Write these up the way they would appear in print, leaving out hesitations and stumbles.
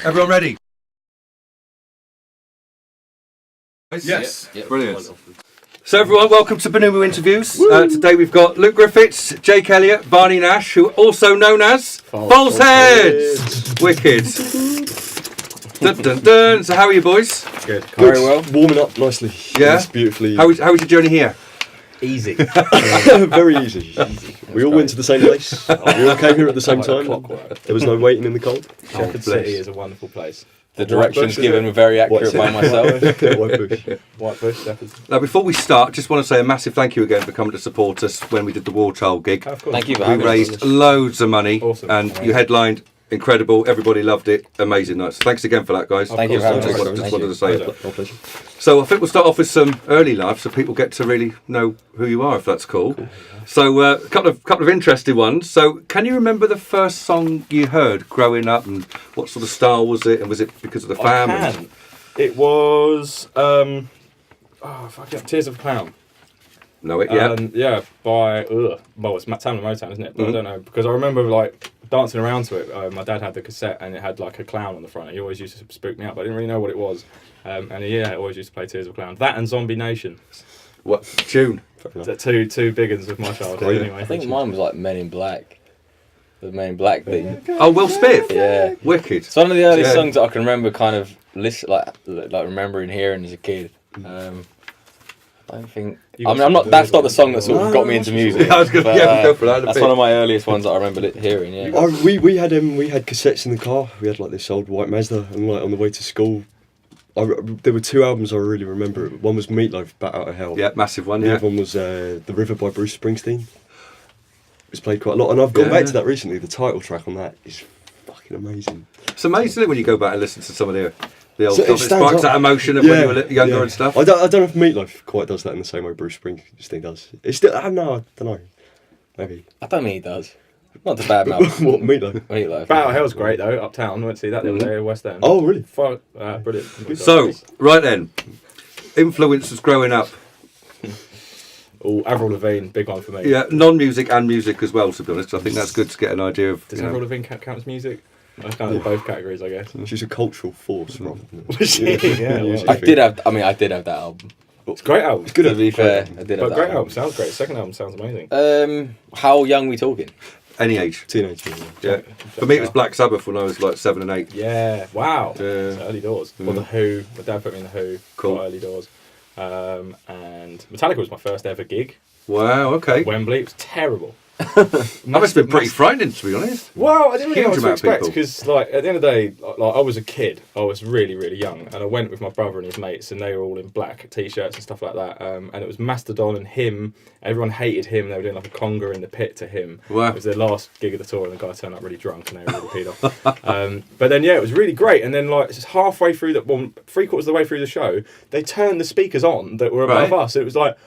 Everyone ready? Yes. Brilliant. So everyone, welcome to Benumu Interviews. Today we've got Luke Griffiths, Jake Elliott, Barney Nash, who are also known as False Heads. Wicked. Dun, dun, dun. So how are you boys? Good. Very well. Warming up nicely. Yeah? It's beautifully. How was your journey here? Easy. Very easy. We all went to the same place. We all came here at the same time. There was no waiting in the cold. Shepherd City is a wonderful place. The directions given were very accurate by myself. White Bush, Shepherd. Now before we start, just want to say a massive thank you again for coming to support us when we did the War Child gig. Of course. Thank you for We having raised us. loads of money, Awesome. and Amazing. you headlined. Incredible, everybody loved it, amazing night. So thanks again for that, guys. Thank you for having Just us. wanted Thank to you. say it. My pleasure. So I think we'll start off with some early life, so people get to really know who you are, if that's cool. So a couple of interesting ones. So can you remember the first song you heard growing up, and what sort of style was it, and was it because of the family? I can. It was Tears of a Clown. Know it? Yeah. Yeah, by well, it's Town and Motown, isn't it? But I don't know, because I remember like dancing around to it. My dad had the cassette and it had like a clown on the front. He always used to spook me out, but I didn't really know what it was. And I always used to play Tears of a Clown. That and Zombie Nation. What tune? The two big uns of my childhood. Anyway, I think mine was like Men in Black. The Men in Black thing. Oh, Will Smith. Yeah. Wicked. It's one of the earliest Yeah. songs that I can remember kind of like remembering hearing as a kid. I don't think. I mean, that's not the song that sort of got me into music. Yeah, I was gonna- but, yeah, we'll go for that in a That's bit. one of my earliest ones that I remember hearing. Yeah. We had cassettes in the car. We had like this old white Mazda, and like on the way to school, there were two albums I really remember. One was Meatloaf, Bat Out of Hell. Yeah, massive one. The Yeah. other one was The River by Bruce Springsteen. It was played quite a lot, and I've gone back to that recently. The title track on that is fucking amazing. It's amazing, isn't it, when you go back and listen to some of the old So it stuff. It stands sparks up. that emotion of when you were younger and stuff. I don't know if Meatloaf quite does that in the same way Bruce Springsteen does. It's still, I don't know. Maybe. I don't think he does. Not to bad mouth. What, Meatloaf? Meatloaf. Bat Out of Hell's great though. Uptown, went to see that the other day in West End. Oh, really? Brilliant. So, right then, influences growing up. Avril Lavigne, big one for me. Yeah, non-music and music as well, to be honest. I think that's good to get an idea of. Does Avril Lavigne count as music? That's kind of both categories, I guess. She's a cultural force, rather than Yeah, I did have that album. it's a great album. It's good. To be fair, I did have But that great album, sounds great. Second album sounds amazing. How young we talking? Any age. Teenager. Yeah. For me, it was Black Sabbath when I was like 7 and 8. Yeah, wow. Yeah. It's early doors. Well, The Who. My dad put me in The Who. Cool. Quite early doors. And Metallica was my first ever gig. Wow, okay. At Wembley. It was terrible. That must have been pretty frightening, to be honest. Well, I didn't really know what Huge to amount of expect people. because, like, at the end of the day, like, I was a kid. I was really, really young, and I went with my brother and his mates, and they were all in black t-shirts and stuff like that. And it was Mastodon and him. Everyone hated him. They were doing like a conga in the pit to him. Wow. It was their last gig of the tour, and the guy turned up really drunk, and they were really peed off. But then, yeah, it was really great. And then, like, just halfway through three-quarters of the way through the show, they turned the speakers on that were above Right. us. It was like,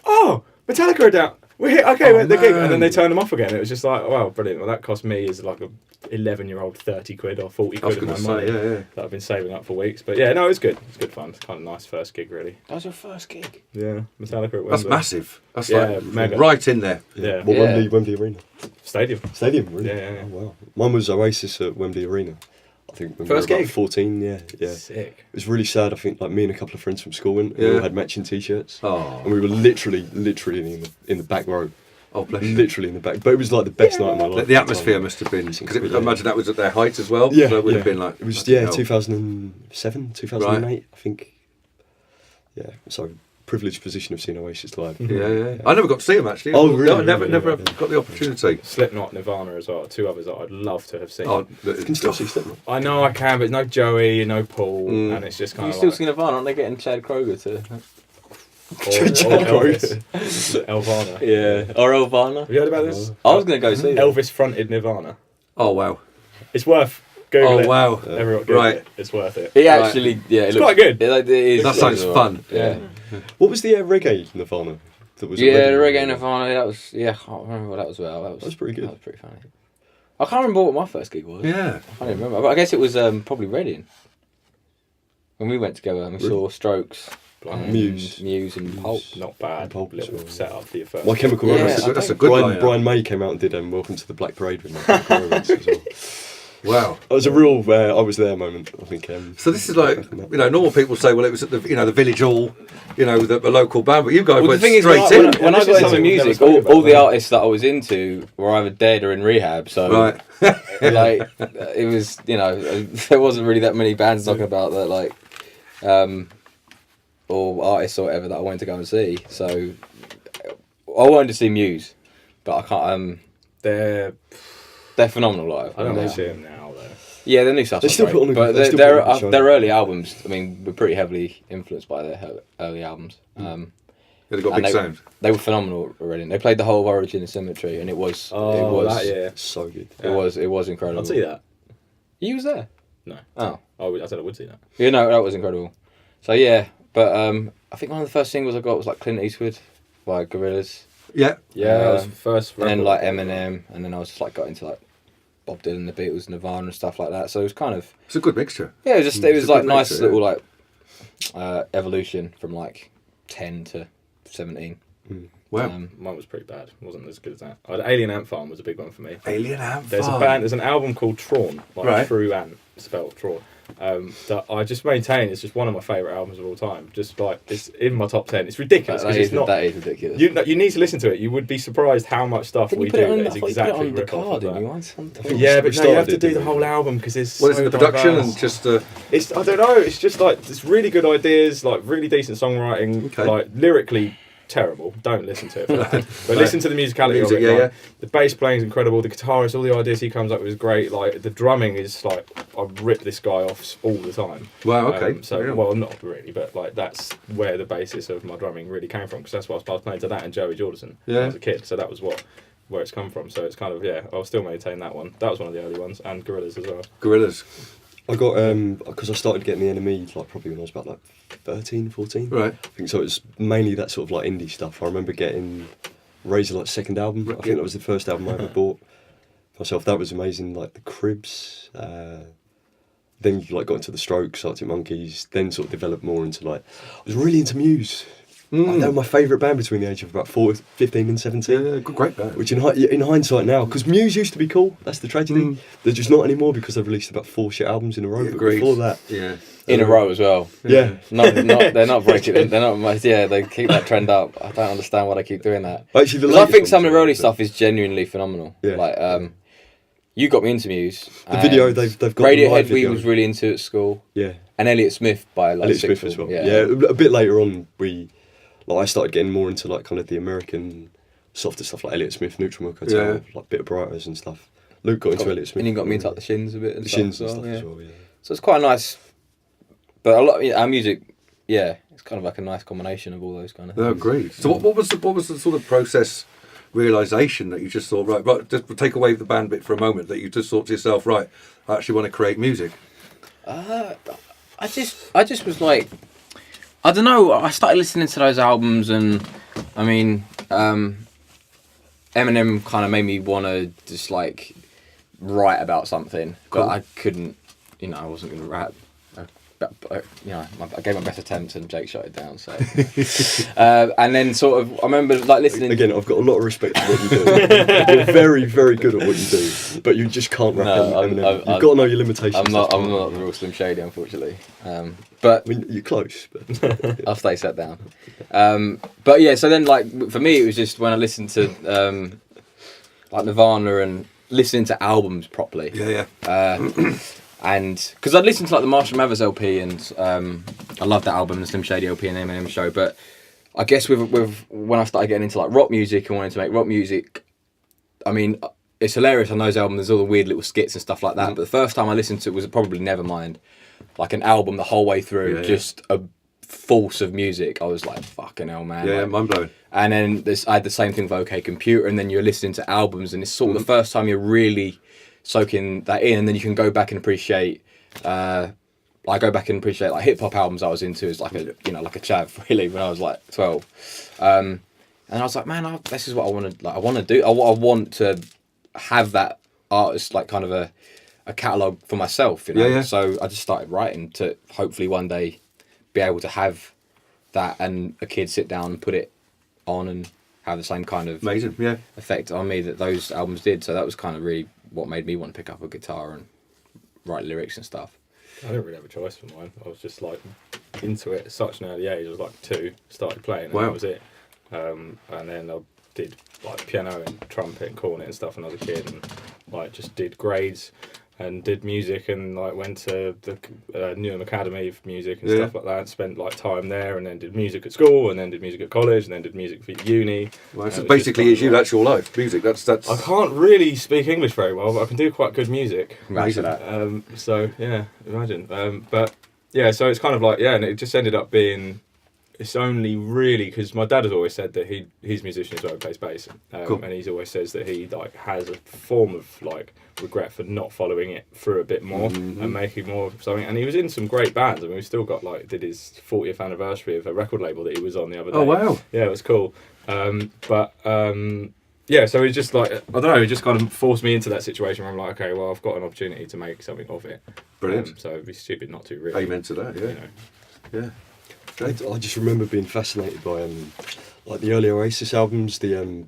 oh, Metallica are down. We're here. Okay, we're at the gig, and then man. they turned them off again. It was just like, wow, brilliant. Well, that cost me as like a 11-year-old 30 quid or 40 I was quid of going my to say, money yeah. that I've been saving up for weeks. But yeah, no, it was good. It was good fun. It's kind of nice first gig, really. That was your first gig. Yeah, Metallica at Wembley. That's massive. That's Yeah, like mega. right in there. Yeah, Well, Yeah. Wembley Arena. stadium. Stadium, really? Yeah. Oh, wow. Mine was Oasis at Wembley Arena. I think when First we were about gig? 14, yeah. Sick. It was really sad. I think like me and a couple of friends from school went. We Yeah. all had matching t-shirts. Oh, And we were literally in the back row. oh bless you. Literally in the back. But it was like the best night of my life. The atmosphere must have been, because I imagine that was at their height as well. Yeah, So it would yeah. have been like. It was, bloody hell. 2007, 2008, I think. Yeah, so privileged position of seeing Oasis live. Yeah. I never got to see them actually. Oh, really? No, never Yeah. got the opportunity. Slipknot, Nirvana as well. Two others that I'd love to have seen. Oh, You can still see Slipknot. I know I can, but no Joey, no Paul, Mm. and it's just You kind still of seen Nirvana? Aren't they getting Chad Kroger to? Elvis. Elvana. Yeah. Or Elvana. Have you heard about this? I was gonna go see that. Elvis fronted Nirvana. Oh wow. It's worth Google Oh it. wow. Everyone Google Right. it. It's worth it. It actually, yeah, it It's looks quite good. It is. That sounds fun. Yeah. What was the reggae Nirvana? That was at Yeah, the Wembley? reggae Nirvana. That was. Yeah, I can't remember what that was about. That was pretty good. That was pretty funny. I can't remember what my first gig was. Yeah. I can't even remember. But I guess it was probably Reading. When we went together and we saw Strokes, Blimey. Muse. and Pulp. Not bad. Pulp as Little well. set up for your first. My Chemical Yeah, Romance. I That's a good Brian, lineup. Brian May came out and did Welcome to the Black Parade with My Chemical Romance as well. Wow. It was a real I was there moment, I think. So this is like, normal people say, well, it was at the the village hall, the local band, but you guys Well, the went thing is, straight in. when I This is got into something we've never music, spoken about, all the right? artists that I was into were either dead or in rehab. So, Right. like, it was, there wasn't really that many bands talking about that, like, or artists or whatever that I wanted to go and see. So, I wanted to see Muse, but I can't. They're phenomenal live. I don't know. want to see them now, though. Yeah, their new stuff's They still great, put on a- but they still their put on a show. their early albums. I mean, were pretty heavily influenced by their early albums. They've got a And big sound. They were phenomenal already. They played the whole of Origin and Symmetry, and it was So good. it was incredible. I'd see that. You was there? No. Oh, I said I would see that. yeah, no, that was incredible. So yeah, but I think one of the first singles I got was like Clint Eastwood by Gorillaz, Yeah. Yeah, that was the first. and then record. like Eminem, and then I was just like got into like Bob Dylan, the Beatles, Nirvana, and stuff like that. So it was kind of It's a good mixture. it was just it was It's a like good nice mixture, little like evolution from like 10 to 17. Wow. Mine was pretty bad. It wasn't as good as that. Alien Ant Farm was a big one for me. Alien Ant There's Farm. there's an album called Trawn, like Right. True Ant, spelled Trawn. That I just maintain is just one of my favourite albums of all time. Just like it's in my top 10. It's ridiculous because it's not. That is ridiculous. You need to listen to it. You would be surprised how much stuff Didn't we you put do it on, that I is thought you put it exactly on the rip off card, of didn't you? that. Once? Yeah, but We no, you have to started do it, the didn't whole we? album because it's What is so it, the production diverse. and just... It's I don't know. It's just like it's really good ideas, like really decent songwriting, Okay. like lyrically terrible. Don't listen to it for that. But listen to the musicality Music, of it. yeah, like, yeah. The bass playing is incredible. The guitarist, all the ideas he comes up with is great. Like the drumming is like I rip this guy off all the time. Wow, okay. So Yeah. well, not really, but like that's where the basis of my drumming really came from because that's what I was playing to that and Joey Jordison when Yeah. I was a kid. So that was where it's come from. So it's kind of I'll still maintain that one. That was one of the early ones, and Gorillaz as well. Gorillaz. I got because I started getting the NME like probably when I was about like 13, 14. Right. I think so. It was mainly that sort of like indie stuff. I remember getting Razorlight's second album. I think that was the first album I ever bought myself. That was amazing. Like the Cribs. Then you like got into the Strokes, Arctic Monkeys. Then sort of developed more into like I was really into Muse. Like, they were my favourite band between the age of about 15 and 17. Yeah, great band. Which in hindsight now, because Muse used to be cool, that's the tragedy. They're just not anymore because they've released about 4 shit albums in a row. But Agreed. before that, Yeah. in a row as well. yeah. They're not breaking it. They're not. Yeah, they keep that trend up. I don't understand why they keep doing that. Actually, the Because I latest think some of ones the are early good. stuff is genuinely phenomenal. Yeah. Like, you got me into Muse. The video and they've got the live Radiohead. We video. was really into at school, Yeah, and Elliott Smith by like Elliott sixth Smith as well. form. Yeah. A bit later on, I started getting more into like kind of the American softer stuff like Elliott Smith, Neutral Milk Hotel, Yeah. like Bit of Brighters and stuff. Luke got into Elliott Smith. And you got me into like the Shins a bit. And the stuff Shins as and well, stuff yeah. as well. Yeah. So it's quite nice. But a lot, our music, yeah, it's kind of like a nice combination of all those kind of No, things. agreed. So what was the sort of process realization that you just thought, right, just take away the band bit for a moment, that you just thought to yourself, right, I actually want to create music? I just was like, I don't know. I started listening to those albums, and I mean, Eminem kind of made me want to just like write about something, Cool. but I couldn't. I wasn't going to rap. But, I gave my best attempt, and Jake shut it down. So, and then sort of, I remember like listening. Again, I've got a lot of respect for what you do. You're very, very good at what you do, but you just can't rap Eminem. You've got to know your limitations. I'm not the real Slim Shady, unfortunately. But I mean, you're close, but I'll stay sat down. But yeah, so then like for me, it was just when I listened to like Nirvana and listening to albums properly. Yeah. And because I'd listened to like the Marshall Mathers LP and I loved that album, the Slim Shady LP and Eminem show. But I guess with when I started getting into like rock music and wanting to make rock music, I mean, it's hilarious on those albums. There's all the weird little skits and stuff like that. But the first time I listened to it was probably Nevermind, like an album the whole way through, just a force of music. I was like, fucking hell, man. Yeah, like, mind blowing. and then I had the same thing with OK Computer, and then you're listening to albums, and it's sort of the first time you're really soaking that in, and then you can go back and appreciate. I go back and appreciate like hip hop albums I was into as like a like a chav really when I was like 12, and I was like, man, this is what I want to like. I want to do. I want to have that artist like kind of a catalogue for myself, Yeah. So I just started writing to hopefully one day be able to have that and a kid sit down and put it on and have the same kind of Amazing, yeah. effect on me that those albums did. So that was kind of really what made me want to pick up a guitar and write lyrics and stuff. I didn't really have a choice for mine. I was just like into it at such an early age. I was like 2, started playing, and that was it. And then I did like piano and trumpet and cornet and stuff when I was a kid, and like just did grades and did music, and like went to the Newham Academy of Music and stuff like that. Spent like time there, and then did music at school, and then did music at college, and then did music for uni. Well, so basically, is you that's your life, music. That's. I can't really speak English very well, but I can do quite good music. Imagine that. So yeah, imagine. But yeah, so it's kind of like and it just ended up being. It's only really because my dad has always said that he's a musician as well, plays bass, Cool. and he's always says that he like has a form of like regret for not following it through a bit more and making more of something. And he was in some great bands. I mean, we still got like did his 40th anniversary of a record label that he was on the other day. Oh wow! Yeah, it was cool. Yeah, so it just like I don't know, it just kind of forced me into that situation where I'm like, okay, well, I've got an opportunity to make something of it. Brilliant. So it'd be stupid not to really. Amen to that. Yeah. You know. Yeah. I just remember being fascinated by like the early Oasis albums. The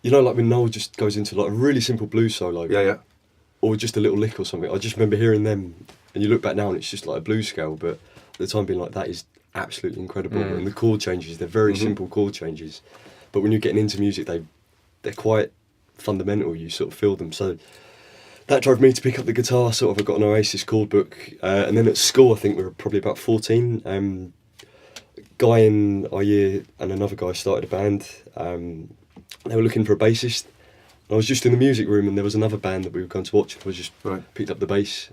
you know, like when Noel just goes into like a really simple blues solo. Yeah. Or just a little lick or something. I just remember hearing them, and you look back now and it's just like a blues scale, but at the time being like, that is absolutely incredible. And the chord changes, they're very simple chord changes, but when you're getting into music, they're quite fundamental. You sort of feel them. So that drove me to pick up the guitar. Sort of, I got an Oasis chord book, and then at school, I think we were probably about 14. Guy in our year and another guy started a band. They were looking for a bassist. I was just in the music room, and there was another band that we were going to watch. I just picked up the bass,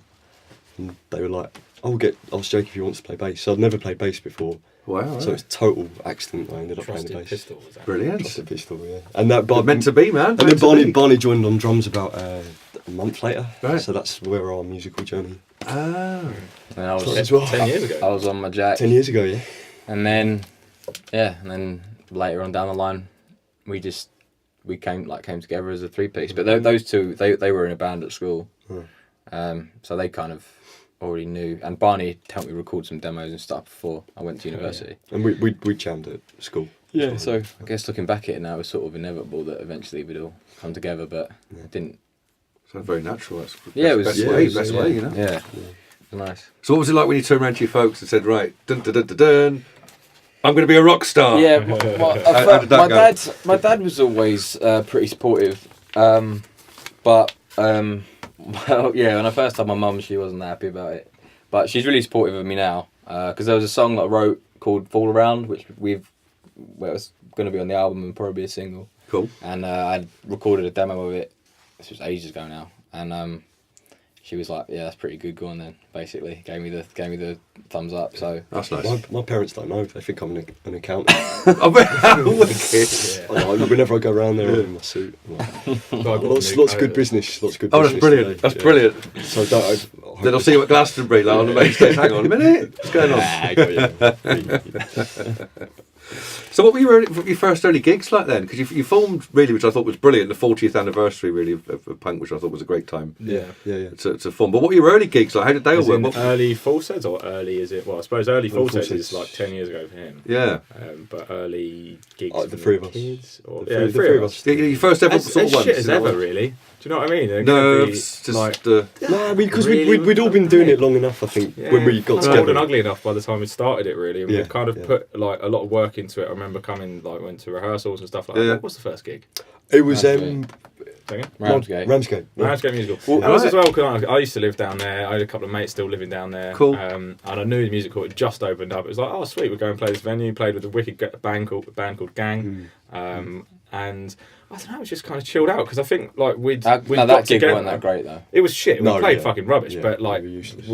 and they were like, ask Jake if he wants to play bass. So I'd never played bass before. Wow. So it's total accident I ended up Trusted playing the bass. Pistol, was that? Brilliant. Trusted Pistol, yeah. And that Meant to be, man. And then Meant to be. Barney joined on drums about a month later. Right. So that's where our musical journey. Ah. And I was As well. 10 years ago. I was on my jack, 10 years ago, yeah. and then later on down the line, we came together as a 3-piece. But those two, they were in a band at school, so they kind of already knew. And Barney helped me record some demos and stuff before I went to university. And we jammed at school. Yeah, so I guess looking back at it now, it's sort of inevitable that eventually we'd all come together, but it didn't. Sounds very natural. That's Yeah, best it way, was best way, you know. Yeah, nice. So what was it like when you turned around to your folks and said, right, dun dun dun dun dun, I'm going to be a rock star? Yeah, How did that go? my dad was always pretty supportive, but well, yeah. When I first told my mum, she wasn't happy about it, but she's really supportive of me now because there was a song that I wrote called "Fall Around," which it's going to be on the album and probably a single. Cool. And I recorded a demo of it. This was ages ago now, and she was like, "Yeah, that's pretty good. Go on then." Basically, gave me the thumbs up. So That's nice. My parents don't know. They think I'm an accountant. Oh, wicked. Whenever I go around there, I'm in my suit. I'm like, lots of good business. Lots of good Oh, business. that's brilliant. Today. That's brilliant. So Then I'll see you at Glastonbury, like, on the main stage. Hang on a minute. What's going on? So what were your first early gigs like then? Because you formed, really, which I thought was brilliant, the 40th anniversary, really, of punk, which I thought was a great time Yeah. to form. But what were your early gigs like? How did they all As in work? early Falsets or early is it? Well, I suppose early Early Falsets Falsets. is like 10 years ago for him. Yeah. But early gigs The for three of us. kids? Or, The three of us. Your first ever As sort of ones? shit as you know? ever, really. Do you know what I mean? They're No, gonna be, it's just... like, No, I mean, because Really? we'd all been doing it long enough, I think, when we got old and together. ugly enough by the time we started it, really. And we Yeah, kind of yeah. put like a lot of work into it. I remember went to rehearsals and stuff like Yeah. that. What was the first gig? It was Say again? Ramsgate. Ramsgate. Yeah. Ramsgate Musical. Well, I was right. as well because I used to live down there. I had a couple of mates still living down there. Cool. And I knew the music hall had just opened up. It was like, oh sweet, we're going to play this venue. Played with a wicked band called Gang. And I don't know, it was just kind of chilled out because I think like we'd That got gig together. wasn't that great though. It was shit. We No, played yeah. fucking rubbish, Yeah, but like they were useless.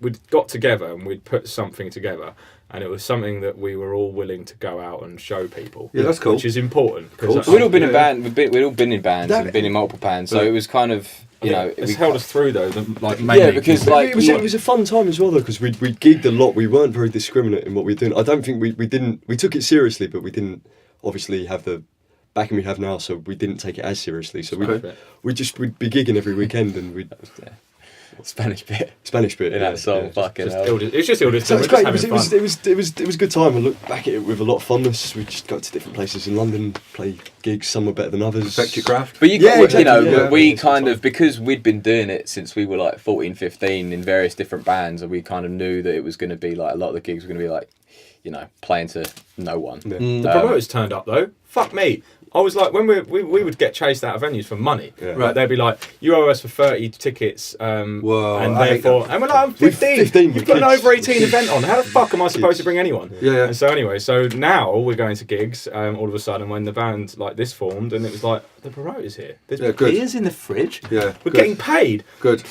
we'd got together and we'd put something together, and it was something that we were all willing to go out and show people. Yeah, that's cool. Which is important. 'cause Cool. I- We'd all been in Yeah. band. We'd all been in bands and been in multiple bands. So it was kind of it's held us through though. Mainly Yeah, because like it was a fun time as well though, because we gigged a lot. We weren't very discriminate in what we were doing. I don't think we took it seriously, but we didn't obviously have the backing we have now, so we didn't take it as seriously. So we'd be gigging every weekend, and we'd Spanish bit bit in that song. Fucking hell. It's just Ildister. So We're it's just great. having fun. It was a good time. I look back at it with a lot of fondness. We just got to different places in London, play gigs. Some were better than others. Affect your craft. But exactly, we kind of, because we'd been doing it since we were like 14, 15 in various different bands, and we kind of knew that it was going to be like, a lot of the gigs were going to be like, you know, playing to no one. Yeah. The promoters turned up though. Fuck me. I was like, when we would get chased out of venues for money. Yeah. Right, they'd be like, you owe us for 30 tickets. Whoa, and I hate therefore, that. and we're like, I'm 15. 15 You've got an kids. over 18 event on. How the fuck am I supposed to bring anyone? Yeah. And so anyway, so now we're going to gigs. All of a sudden, when the band like this formed, and it was like, the promoter's here. There's Yeah, good. beers in the fridge. Yeah, We're good. getting paid. Good.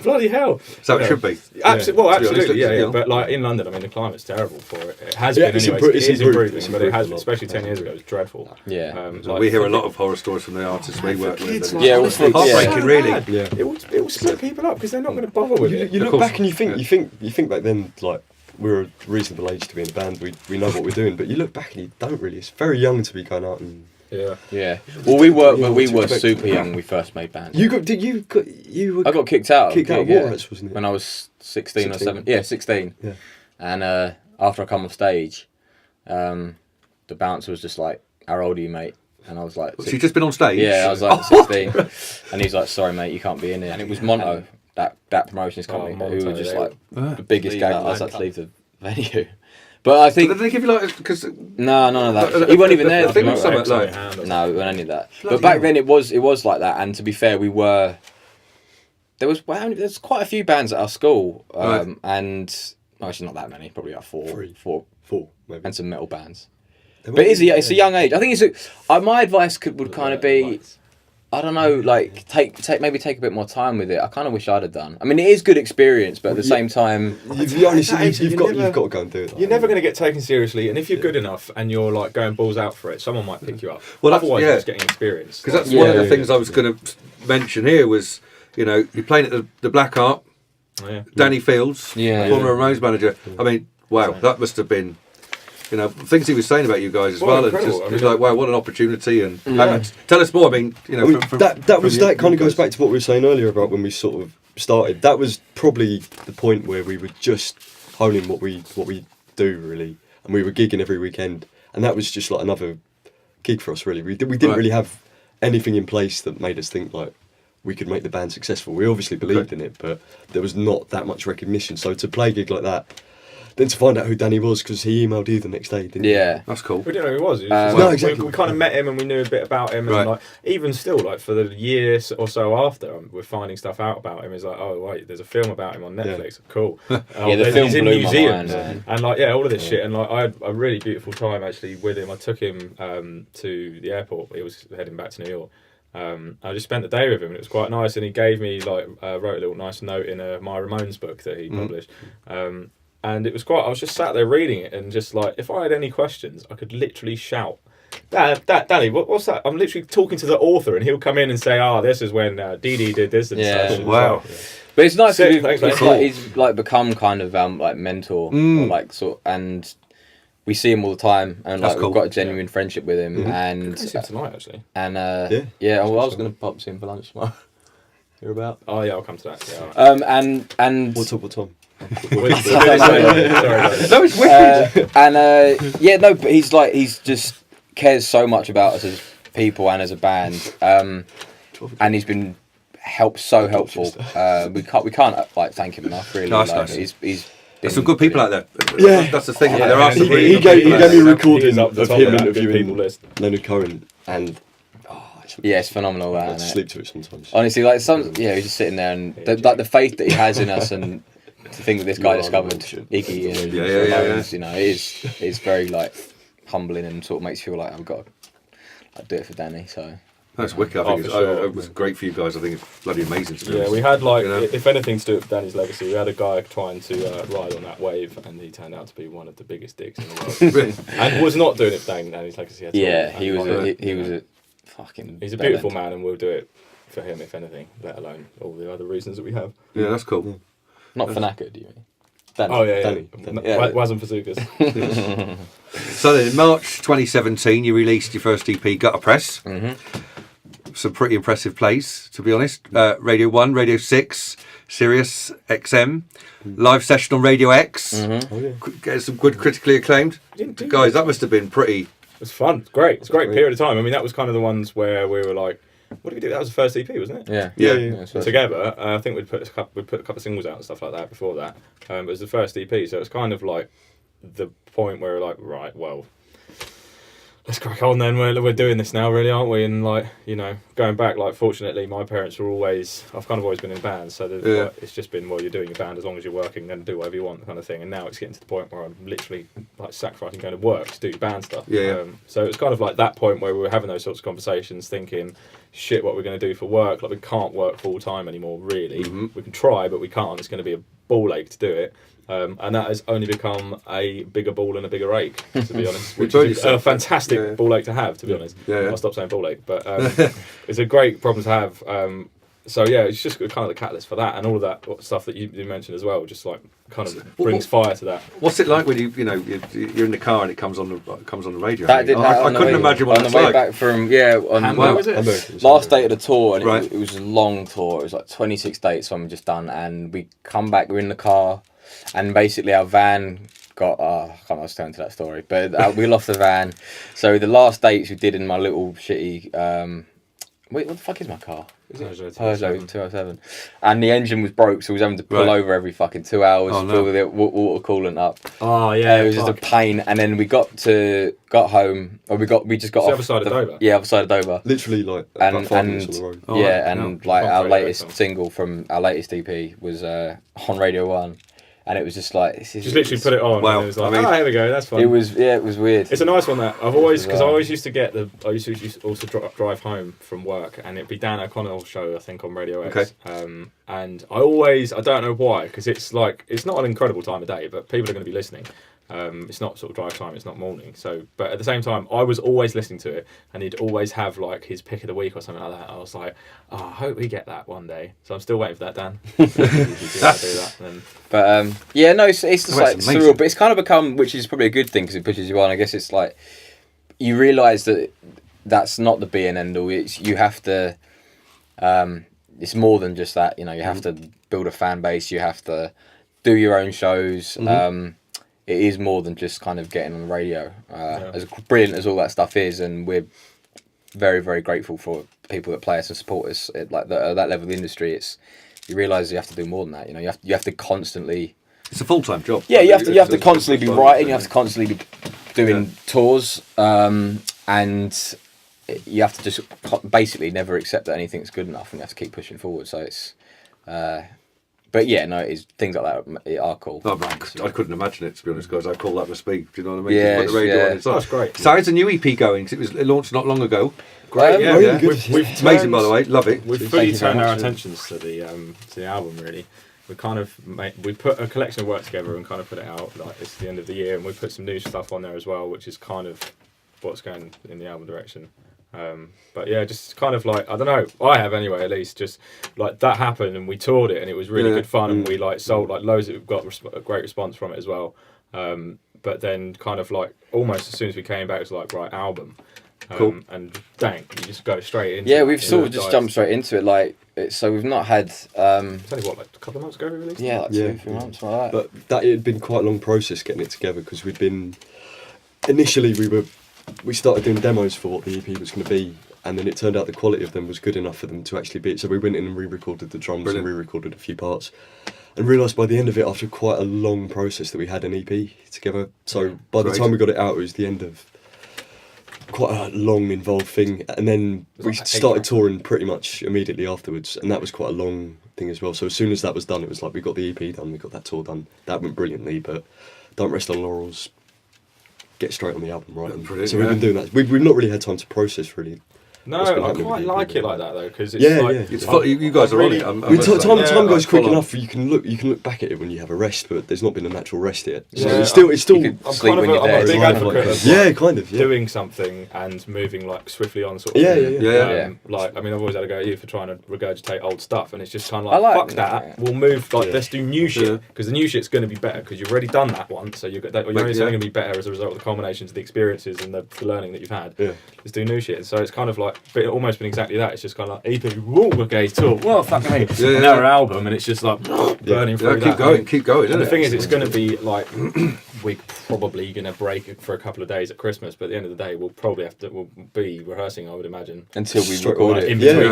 Bloody hell. So it should be. Well, To be absolutely, honest, yeah. yeah. But like in London, I mean, the climate's terrible for it. It has Yeah, been it's anyway. it's It is improved. improving, It's but it improved has, a lot. especially 10 years ago, it was dreadful. Yeah. So we hear a lot of horror stories from the artists we work with. kids, and like, Yeah, it's honestly, heartbreaking, so really. bad. Yeah. It will split people up because they're not going to bother with it. You Of look course. back and you think back then, like, we were a reasonable age to be in a band. We know what we're doing, but you look back and you don't really. It's very young to be going out and. Yeah. Yeah. Well, we were expect. super young when we first made bands. You were I got kicked out. kicked out of War Rats, wasn't it? When I was 16 or 16. 17. Yeah, 16. Yeah. And after I come off stage, the bouncer was just like, "How old are you, mate?" And I was like, So you've just been on stage? "Yeah," I was like 16. And he's like, "Sorry, mate, you can't be in here." And it was Monto, that promotions company, who Monto, were just yeah. like the biggest Leave gang. that I was like band. to leave the venue. But I think Did they give you like because no, none of that. He wasn't even there. I think it was Monto. something like No, we weren't any of that. Bloody But back hell. then it was like that. And to be fair, there's quite a few bands at our school, Right. and actually not that many, probably like four, Four, maybe. and some metal bands. There But was- it's a young age. I think my advice would kind of be, I don't know, like maybe take a bit more time with it. I kind of wish I'd have done. I mean, it is good experience, but at the same time, You've got to go and do it. You're never going to get taken seriously, and if you're good enough and you're like going balls out for it, someone might pick you up. Well, that's- Otherwise, yeah. you're just getting experience. because that's one of the Yeah. things I was going to mention here was, you know, you're playing at the Black Art, Yeah. Danny Fields, Yeah. former Ramones manager. I mean, wow, that must have been, you know, things he was saying about you guys as Well, well. And incredible. just, I mean, it's like, wow, what an opportunity! And Yeah. tell us more. I mean, you know, that kind of goes back to what we were saying earlier about when we sort of started. That was probably the point where we were just honing what we do really, and we were gigging every weekend, and that was just like another gig for us really. We didn't Right. really have anything in place that made us think like we could make the band successful. We obviously believed in it, but there was not that much recognition. So to play a gig like that, then to find out who Danny was because he emailed you the next day, didn't he? yeah. that's cool. We didn't know who he was. It was just No, like, exactly. we kind of met him and we knew a bit about him. And Right. like, even still, like for the year or so after, we're finding stuff out about him. It's like, oh wait, there's a film about him on Netflix. Cool. Yeah, the film he's in blew my museums mind, man. and like all of this shit. And like I had a really beautiful time actually with him. I took him to the airport. He was heading back to New York. I just spent the day with him and it was quite nice. And he gave me wrote a little nice note in my Ramones book that he published. And it was I was just sat there reading it and just like, if I had any questions, I could literally shout, Danny, what's that? I'm literally talking to the author and he'll come in and say, this is when Dee Dee did this and Yeah. such. And Wow. But it's nice Sick, that thanks, mate. he's like become kind of like mentor, or like and we see him all the time, and That's like cool. we've got a genuine friendship with him, I see him tonight actually. and Yeah. well, I was gonna pop to him for lunch tomorrow. Hear about? Oh yeah, I'll come to that. Yeah, all right. And What's up with Tom? Sorry, guys. No, it's wicked. but he's just cares so much about us as people and as a band, and he's been so helpful. We can't like thank him enough. Really, That's like, nice. he's There's some good people out there. Yeah. That's the thing. Yeah, there are and some he- really He good gave people out me a there. He recording is up of the top him of that good interviewing people list. Leonard Cohen, and Yeah, it's phenomenal. I That, isn't it? sleep to it sometimes. Honestly, like he's just sitting there and the faith that he has in us, and to think that this guy You're discovered on the shit. Iggy and Yeah, Ramones, you know, it's very like humbling and sort of makes you feel like I've got to do it for Danny. So That's wicked. I think for sure. it was great for you guys. I think it's bloody amazing. To be Yeah, honest. we had like, You know? if anything to do with Danny's legacy, we had a guy trying to ride on that wave, and he turned out to be one of the biggest dicks in the world, Really? and was not doing it for Danny's legacy at all. yeah, And, he was like, he was a fucking. He's a bellend. beautiful man, and we'll do it for him if anything, let alone all the other reasons that we have. Yeah, that's cool. Not Fanaka, do you mean? Danny. Oh yeah, Danny. Yeah. Wasn't for Zukas. So then, in March 2017, you released your first EP, Gutter Press. some pretty impressive plays, to be honest. Radio 1, Radio 6, Sirius XM, live session on Radio X. Oh, yeah. Get some good critically acclaimed. Guys, that must have been pretty... It was fun. It's great. It's a great period of time. I mean, that was kind of the ones where we were like, what did we do? That was the first EP, wasn't it? Yeah. Together, I think we'd put a couple of singles out and stuff like that before that. It was the first EP, so it was kind of like the point where we're like, right, well, let's crack on then. We're doing this now, really, aren't we? And like, you know, going back, like, fortunately, my parents were always, I've kind of always been in bands, so like, it's just been, well, you're doing your band as long as you're working, then do whatever you want, kind of thing. And now it's getting to the point where I'm literally like sacrificing going to work to do your band stuff. So it's kind of like that point where we were having those sorts of conversations, thinking, shit, what we're going to do for work? Like, we can't work full time anymore, really. We can try, but we can't. It's going to be a ball ache to do it. And that has only become a bigger ball and a bigger ache, to be honest. Which is a fantastic ball ache to have, to be honest. I'll stop saying ball ache, but it's a great problem to have. So yeah, it's just kind of the catalyst for that, and all of that stuff that you mentioned as well. Just like kind of brings fire to that. What's it like when you're in the car and it comes on the radio? That did I couldn't imagine what on it's the way like. back from Where was it? last day of the tour, and Right. it was a long tour. It was like 26 dates, so I'm just done, and we come back. We're in the car, and basically our van got. I can't I was telling to that story, but we lost the van. So the last dates we did in my little shitty. Wait, what the fuck is my car? Peugeot 207. And the engine was broke, so we was having to pull over every fucking 2 hours, fill the water coolant up. Oh yeah, it was just a pain. And then we got home, or we just got off the other side of Dover. Yeah, other side of Dover. Literally like about 5 minutes on the road. Like our Radio latest X. single from our latest EP was on Radio 1. And it was just like just literally put it on. Wow. And it was like, here we go. That's fun. It was weird. It's a nice one that I've always, because I always used to get I used to also drive home from work, and it'd be Dan O'Connell's show, I think, on Radio X. Okay. And I don't know why, because it's like, it's not an incredible time of day, but people are going to be listening. It's not sort of drive time, it's not morning. So, but at the same time, I was always listening to it, and he'd always have like his pick of the week or something like that. I was like, I hope we get that one day. So I'm still waiting for that, Dan. Do that, and But yeah, no, it's just like amazing. surreal. But it's kind of become, which is probably a good thing because it pushes you on. I guess it's like you realise that that's not the be and end all. It's you have to. It's more than just that. You know, you have to build a fan base. You have to do your own shows. It is more than just kind of getting on the radio. As brilliant as all that stuff is, and we're very, very grateful for people that play us and support us at like that level of the industry. It's you realise you have to do more than that. You know, you have to constantly. It's a full-time job. Yeah, you have to constantly be writing. You have to constantly be doing tours, and you have to just basically never accept that anything's good enough, and you have to keep pushing forward. So it's. But yeah, no, it's things like that are cool. Oh, man, I couldn't imagine it, to be honest, guys. I call that the speak. Do you know what I mean? Yeah, Just put the radio on, it's that's great. So how's the new EP going? 'Cause it launched not long ago. Great, yeah. really good. It's amazing, by the way. Love it. We've fully turned our attentions to the album, really. We kind of we put a collection of work together and kind of put it out like it's the end of the year, and we put some new stuff on there as well, which is kind of what's going in the album direction. But yeah, just kind of like, I don't know, I have anyway, at least, just like that happened and we toured it and it was really good fun and we like sold like loads of, got a great response from it as well. But then kind of like almost as soon as we came back, it was like, right, album. Cool. And dang, you just go straight into Yeah, it, we've sort of just jumped straight into it. Like, so we've not had. It's only what, like a couple of months ago we released it? Yeah, like 2-3 months, something like that. But that it had been quite a long process getting it together because we'd been initially we started doing demos for what the EP was going to be, and then it turned out the quality of them was good enough for them to actually be it. So we went in and re-recorded the drums and re-recorded a few parts, and realised by the end of it, after quite a long process, that we had an EP together. So by the time we got it out, it was the end of quite a long, involved thing, and then we started touring pretty much immediately afterwards, and that was quite a long thing as well. So as soon as that was done, it was like we got the EP done, we got that tour done. That went brilliantly, but don't rest on laurels. Get straight on the album, right? So we've been doing that. We've not really had time to process really. No, I quite like it like that though, because it's It's fun. You guys are really, on it. Time goes quick full enough. You can look back at it when you have a rest, but there's not been a natural rest yet. So Yeah. it's still. You could I'm sleep kind of when you're I'm there. a big Right. advocate of Kind of. doing something and moving like swiftly on sort of Yeah, thing. yeah. Like, I mean, I've always had a go at you for trying to regurgitate old stuff, and it's just kind of like, I like fuck that, we'll move, like, let's do new shit, because the new shit's going to be better, because you've already done that once, so you're only going to be better as a result of the culminations of the experiences and the learning that you've had. Yeah. Let's do new shit. So it's kind of like, but almost been exactly that. It's just kind of like EP, okay, tour, well, fuck me. Yeah, and now our album, and it's just like burning through that. Keep going. And the thing is, it's going to be like we're probably going to break for a couple of days at Christmas, but at the end of the day, we'll be rehearsing, I would imagine, until we record it.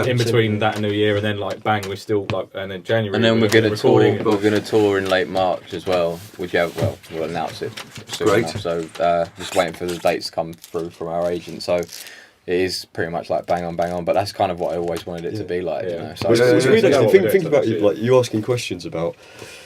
In between that and New Year, and then like bang, we're still like, and then January. And then we're going to tour. recording. We're going to tour in late March as well. We'll announce it soon Great. enough. So just waiting for the dates to come through from our agent. So it is pretty much like bang on, but that's kind of what I always wanted it to be like. You know. So It's weird Yeah, actually. what Think we about do, like you asking questions about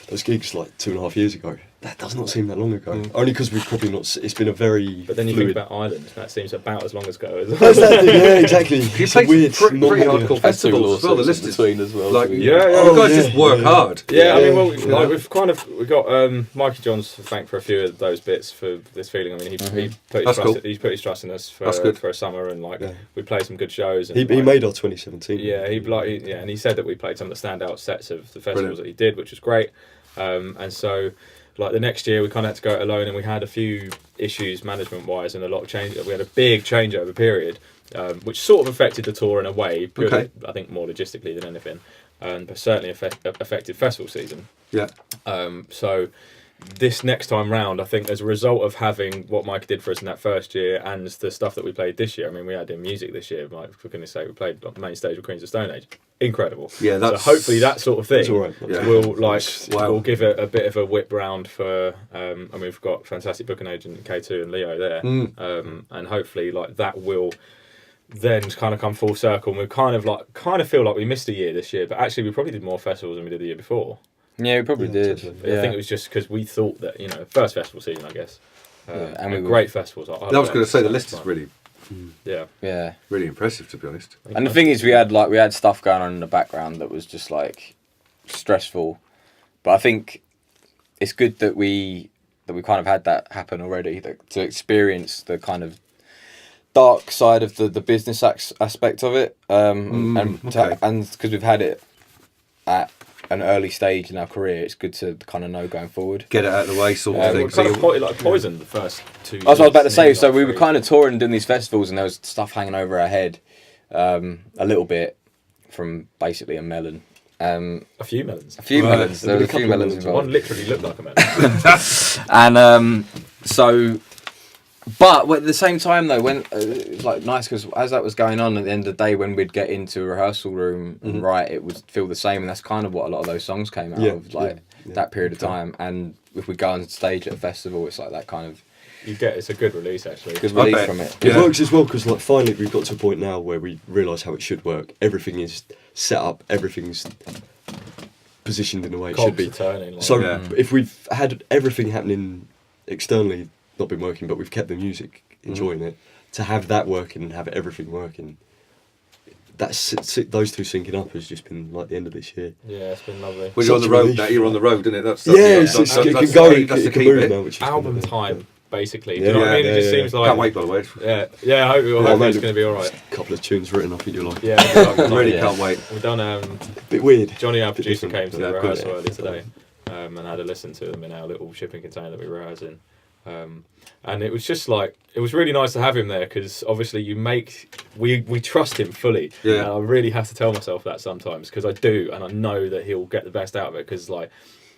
those gigs like 2.5 years ago. That does not seem that long ago. Only because we've probably not. It's been a very. But then you fluid. think about Ireland, that seems about as long as ago. As That's that thing, yeah, exactly. You It's play a weird, pretty non-linear- hardcore festivals as well. The list is between as well. like, so we- you guys just work hard. Yeah, I mean, well, Yeah. like we've got Mikey Johns to thank for a few of those bits for this feeling. I mean, he put That's his trust, cool. he's put his trust in us That's good. for a summer, and like Yeah. we played some good shows. And, He like, made our 2017. Yeah, and he said that we played some of the standout sets of the festivals Brilliant. that he did, which was great. And so, like the next year, we kind of had to go it alone, and we had a few issues management-wise, and a lot of change. We had a big changeover period, which sort of affected the tour in a way. Purely, Okay. I think more logistically than anything, but certainly affected festival season. Yeah. So this next time round, I think as a result of having what Mike did for us in that first year and the stuff that we played this year, I mean, we had in music this year, like, for goodness sake, we played on the main stage with Queens of Stone Age. Incredible. Yeah, that's- so hopefully that sort of thing That's all right. Yeah. will give it a bit of a whip round for. I mean, we've got fantastic booking agent K2 and Leo there, and hopefully like that will then kind of come full circle. And we kind of feel like we missed a year this year, but actually we probably did more festivals than we did the year before. Yeah, we probably did. totally. I think it was just because we thought that, you know, first festival season, I guess. and we were- great festivals. I was going to say the list is really, Yeah. really impressive, to be honest. And the thing is, we had stuff going on in the background that was just like stressful, but I think it's good that we kind of had that happen already, to experience the kind of dark side of the business aspect of it, and because we've had it at an early stage in our career, it's good to kind of know going forward. Get it out of the way, sort of We thing. kind of poisoned the first 2 years. That's what I was about to say. So like we were three. kind of touring and doing these festivals, and there was stuff hanging over our head, a little bit from basically a melon. A few melons. A few melons. There was a couple few of melons melons. involved. One literally looked like a melon. And so, but at the same time though, when it was like nice, because as that was going on, at the end of the day, when we'd get into a rehearsal room and write, it would feel the same, and that's kind of what a lot of those songs came out of, like that period of time. And if we go on stage at a festival, it's like that kind of It's a good release actually. good I release bet. from it. It works as well because like finally we've got to a point now where we realise how it should work. Everything is set up. Everything's positioned in the way it should Cogs be. are turning. Like, So Yeah. if we've had everything happening externally, not been working, but we've kept the music, enjoying it, to have that working and have everything working, those two syncing up has just been like the end of this year. yeah, it's been lovely. When you're on the Such road relief. now, you're on the road, isn't it? That's It can go, it can move now, which is Album kind of- time, basically. Do Yeah, you know what I mean? yeah, It just yeah, seems yeah. like. Can't wait, by the way. Yeah, I hope Oh, it's man, going to be all right. A couple of tunes written, I think you'll like. Yeah, I really Yeah. can't wait. we've done. Bit weird. Johnny, our Bit producer, different. came to Yeah, the cool. rehearsal earlier today, and had a listen to them in our little shipping container that we rehearse in. And it was just like, it was really nice to have him there, because obviously we trust him fully. Yeah. And I really have to tell myself that sometimes, because I do, and I know that he'll get the best out of it, because like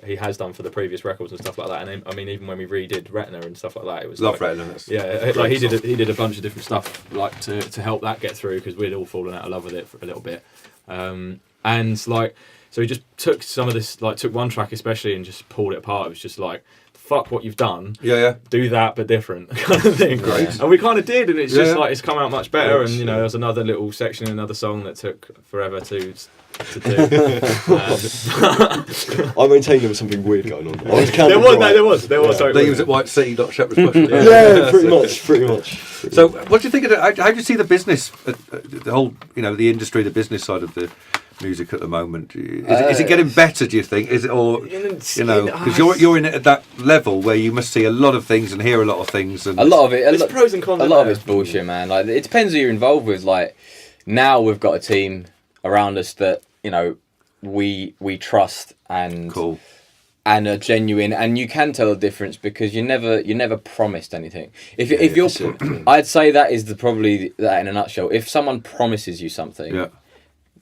he has done for the previous records and stuff like that. And then, I mean, even when we redid Retina and stuff like that, it was Love like, Retina. That's yeah, like he did a bunch of different stuff like to help that get through, because we'd all fallen out of love with it for a little bit, and like so he just took some of this, like took one track especially and just pulled it apart. It was just like, fuck what you've done, Yeah. do that but different kind of thing. Great. And we kind of did, and it's just Yeah. like it's come out much better. Yes, And you know, yeah. there's another little section in another song that took forever to do. I maintain there was something weird going on. I was there was something They use weird. at White City, not Shepherd's Bush. Yeah, pretty much. So, what do you think of it? How do you see the business, the whole, the industry, the business side of the music at the moment? Is it getting better? Do you think? Is it, or because you're in it at that level where you must see a lot of things and hear a lot of things, and A lot of it. There's pros and cons. A lot of it's bullshit, man. Like, it depends who you're involved with. Like, now we've got a team around us that we trust, and cool. and are genuine, and you can tell the difference because you're never promised anything. If you're, I'd say that is probably that in a nutshell. If someone promises you something,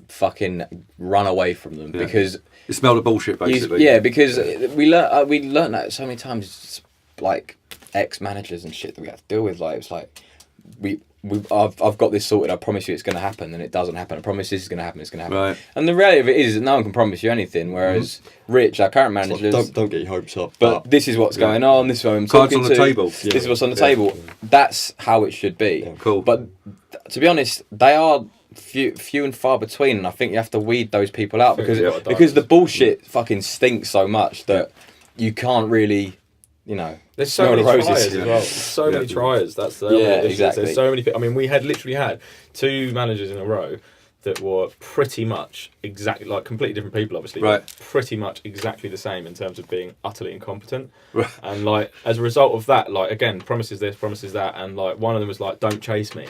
fucking run away from them because you smell the bullshit basically. Because we learned that so many times. It's like ex-managers and shit that we have to deal with. Like it's like I've got this sorted. I promise you it's going to happen, and it doesn't happen. I promise this is going to happen. It's going to happen. Right. And the reality of it is that no one can promise you anything. Whereas Rich, our current manager, don't get your hopes up. But this is what's going on. This is what I'm talking to. Cards on the table. This is what's on the table. That's how it should be. Yeah. Cool. But to be honest, they are few and far between, and I think you have to weed those people out because the bullshit fucking stinks so much that you can't really. There's so many triers as well. So many triers. That's the exactly. There's so many. I mean, we had literally had 2 managers in a row that were pretty much exactly like completely different people, obviously, but pretty much exactly the same in terms of being utterly incompetent. Right. And like as a result of that, like again, promises this, promises that, and like one of them was like, "Don't chase me,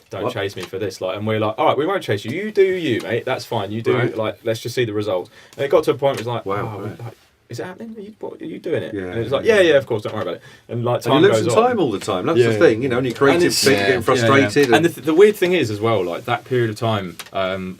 don't chase me for this." Like, and we're like, "All right, we won't chase you. You do you, mate. That's fine. You do like. Let's just see the results." And it got to a point where it was like, "Wow." Is it happening? Are you doing it? Yeah. And it's like, yeah, of course, don't worry about it. And like time you're goes losing on. time all the time. That's the thing, and you're creative, getting frustrated. And the weird thing is as well, like that period of time,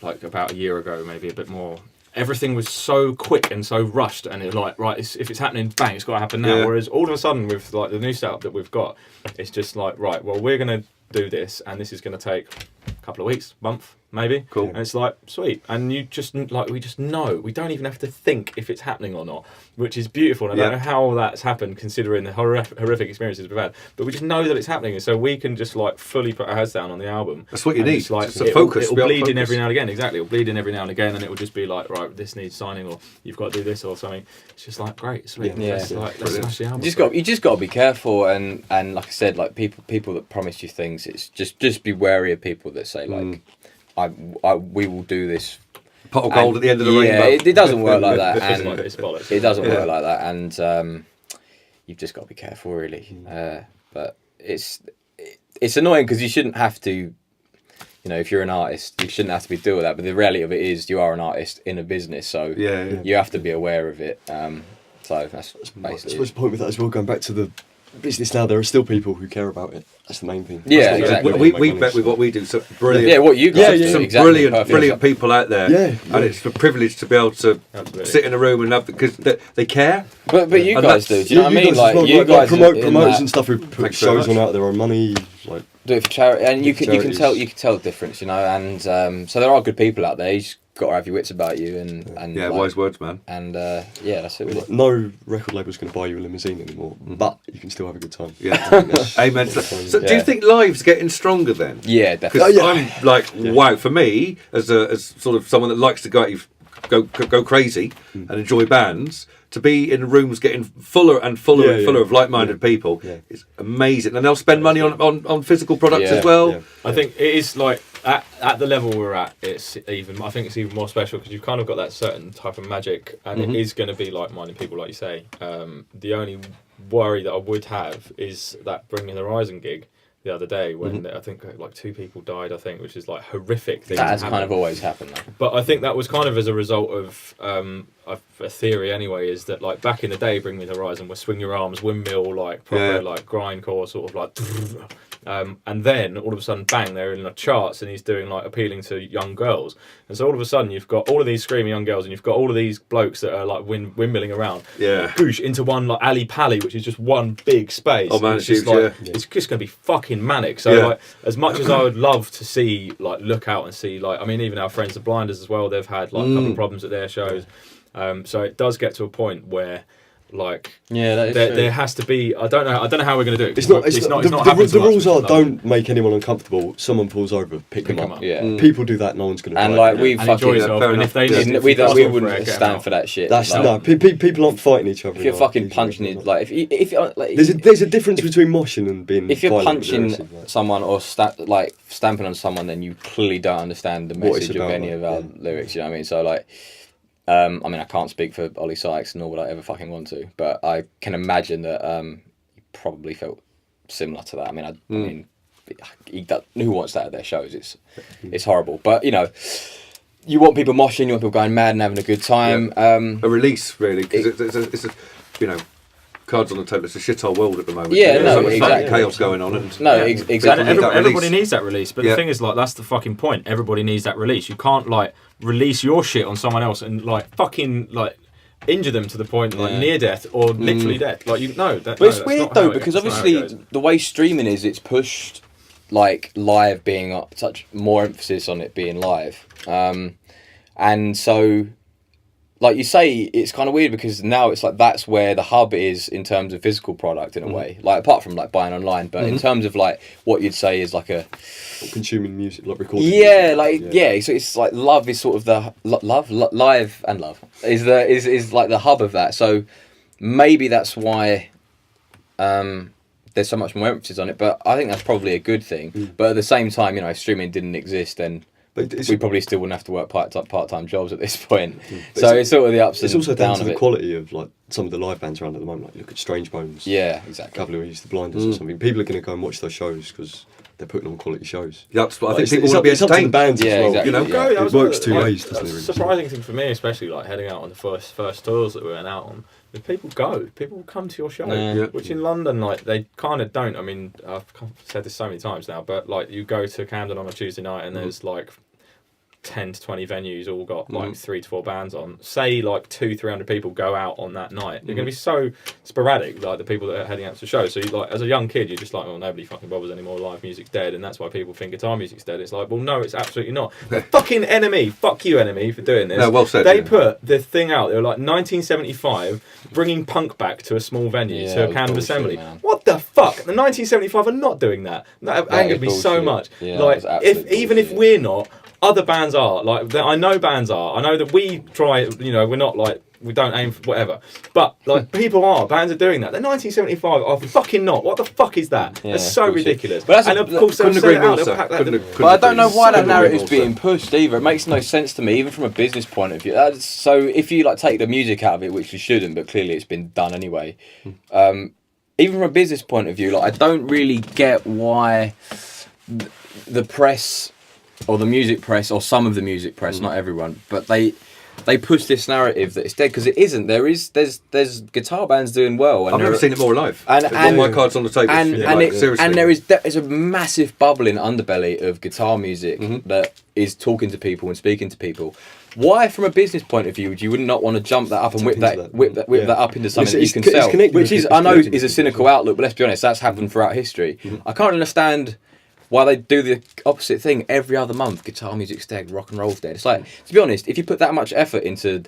like about a year ago, maybe a bit more, everything was so quick and so rushed, and it's like, right, if it's happening, bang, it's got to happen now. Whereas all of a sudden, with like the new setup that we've got, it's just like, right, well, we're gonna do this, and this is gonna take a couple of weeks, month. Maybe. Cool. And it's like, sweet. And you just, like, we just know. We don't even have to think if it's happening or not, which is beautiful. And I don't know how that's happened considering the horrific experiences we've had. But we just know that it's happening. And so we can just, like, fully put our heads down on the album. That's what you need. Just, like, just a focus. It'll bleed in every now and again. Exactly. It'll bleed in every now and again. And it will just be like, right, this needs signing or you've got to do this or something. It's just like, great, sweet. Let's smash the album. You just got to be careful. And like I said, like, people that promise you things, it's just be wary of people that say, like, we will do this. Pot of gold at the end of the rainbow. It doesn't work like that, and it's bollocks. It doesn't work like that, and you've just got to be careful, really. But it's annoying because you shouldn't have to. If you're an artist, you shouldn't have to be doing that. But the reality of it is, you are an artist in a business, so you have to be aware of it. So that's basically. I suppose the point with that as well. Going back to the business now, there are still people who care about it. That's the main thing. Yeah, exactly. We bet with what we do. So brilliant. Yeah, what you guys do. Some Exactly. brilliant people out there. Yeah. And it's a privilege to be able to sit in a room and have because they care. But you guys do. Do you know what I mean? Like you guys promoters and stuff who put shows on out there on money. Like do it for charity, and you can tell the difference. And so there are good people out there. You just got to have your wits about you and wise words, man. And that's it. No record label's going to buy you a limousine anymore, but you can still have a good time. Yeah, amen. So do you think live's getting stronger then? Yeah, definitely. Because I'm like, wow. For me, as sort of someone that likes to go crazy and enjoy bands, to be in rooms getting fuller and fuller of like-minded people is amazing, and they'll spend money on physical products as well. Yeah. I think it is like at the level we're at, I think it's even more special because you've kind of got that certain type of magic, and it is going to be like-minded people, like you say. The only worry that I would have is that Bring Me the Horizon gig the other day when I think like 2 people died, which is like horrific thing. That has kind of always happened though. But I think that was kind of as a result of a theory anyway, is that like back in the day Bring Me the Horizon was swing your arms, windmill, like proper like grindcore sort of like and then all of a sudden bang, they're in the charts and he's doing like appealing to young girls, and so all of a sudden you've got all of these screaming young girls and you've got all of these blokes that are like windmilling around boosh into one like alley pally, which is just one big space. Oh man, it's just like it's just going to be fucking manic. So like as much as I would love to see like look out and see like, I mean, even our friends the Blinders as well, they've had like a couple of problems at their shows. So it does get to a point where like there has to be. I don't know how we're going to do it. It's not happening. The rules are like, don't make anyone uncomfortable. Someone falls over, pick them up. Yeah. People do that. No one's going to. And like we fucking and if they we wouldn't stand for that shit. That's no. People aren't fighting each other. If you're fucking punching it, like if like, there's a difference between moshing and being. If you're punching someone or stamping on someone, then you clearly don't understand the message of any of our lyrics. You know what I mean? So like. I mean, I can't speak for Ollie Sykes, nor would I ever fucking want to, but I can imagine that he probably felt similar to that. I mean, who wants that at their shows? It's horrible. But you want people moshing, you want people going mad and having a good time. A release, really, because it's a, you know, cards on the table. It's a shithole world at the moment. Yeah, There's no, so much exactly. fucking chaos going on. And No, And exactly. everybody needs that release, but the thing is, like, that's the fucking point. Everybody needs that release. You can't like release your shit on someone else and like fucking like injure them to the point like near death or literally death. Like you know that. But it's weird though because obviously the way streaming is, it's pushed like live being up, such more emphasis on it being live, and so. Like you say, it's kind of weird because now it's like that's where the hub is in terms of physical product in a way. Like apart from like buying online, but in terms of like what you'd say is like a consuming music, like recording. Yeah, like So it's like love is sort of the live and love is like the hub of that. So maybe that's why there's so much more emphasis on it. But I think that's probably a good thing. But at the same time, you know, if streaming didn't exist, then we probably still wouldn't have to work part-time jobs at this point. So it's sort of the ups and downs. It's also down to of the it. quality of like some of the live bands around at the moment. Like look at Strange Bones. Yeah, exactly. A couple who used to blind us or something. People are going to go and watch those shows because they're putting on quality shows. That's what I think Like, people want to be it's up to the entertained. bands Yeah, as well. exactly. You know, Yeah. it works two ways, doesn't it? Really? Surprising thing for me, especially like heading out on the first tours that we went out on. If people go, people will come to your show, which in London, like they kind of don't. I mean, I've said this so many times now, but like you go to Camden on a Tuesday night and there's like 10 to 20 venues all got like 3 to 4 bands on. Say like 200-300 people go out on that night. They're going to be so sporadic, like the people that are heading out to the show. So you, like as a young kid, you're just like, well, nobody fucking bothers anymore. Live music's dead, and that's why people think guitar music's dead. It's like, well, no, it's absolutely not. The fucking Enemy, fuck you, Enemy, for doing this. No, well said. They put the thing out. They were like 1975, bringing punk back to a small venue, to a Camden bullshit, Assembly. man. What the fuck? The 1975 are not doing that. That angered me so bullshit. much. Yeah, like, that was if absolute even if bullshit. we're not, other bands are. Like, I know bands are. I know that we try. You know, we're not like we don't aim for whatever. But like people are. Bands are doing that. The 1975 are fucking not. What the fuck is that? Yeah, that's so bullshit. ridiculous. But that's and a- of course, couldn't they'll agree sell it out, more, they'll sir. pack that- Couldn't But I don't know agree. why that Couldn't agree narrative's more, being sir. pushed either. It makes no sense to me, even from a business point of view. So if you like take the music out of it, which we shouldn't, but clearly it's been done anyway. Even from a business point of view, like I don't really get why the press or the music press or some of the music press, not everyone, but they push this narrative that it's dead because it isn't. There's guitar bands doing well. And I've never seen it more live. and- There's and- all my cards on the table. and Yeah, and, like, it, seriously. and there is a massive bubbling underbelly of guitar music that is talking to people and speaking to people. Why, from a business point of view, would you not want to jump that up and whip that up into something that you can sell? Which is, I know, is a cynical outlook, but let's be honest, that's happened throughout history. I can't understand why they do the opposite thing every other month. Guitar music's dead, rock and roll's dead. It's like, to be honest, if you put that much effort into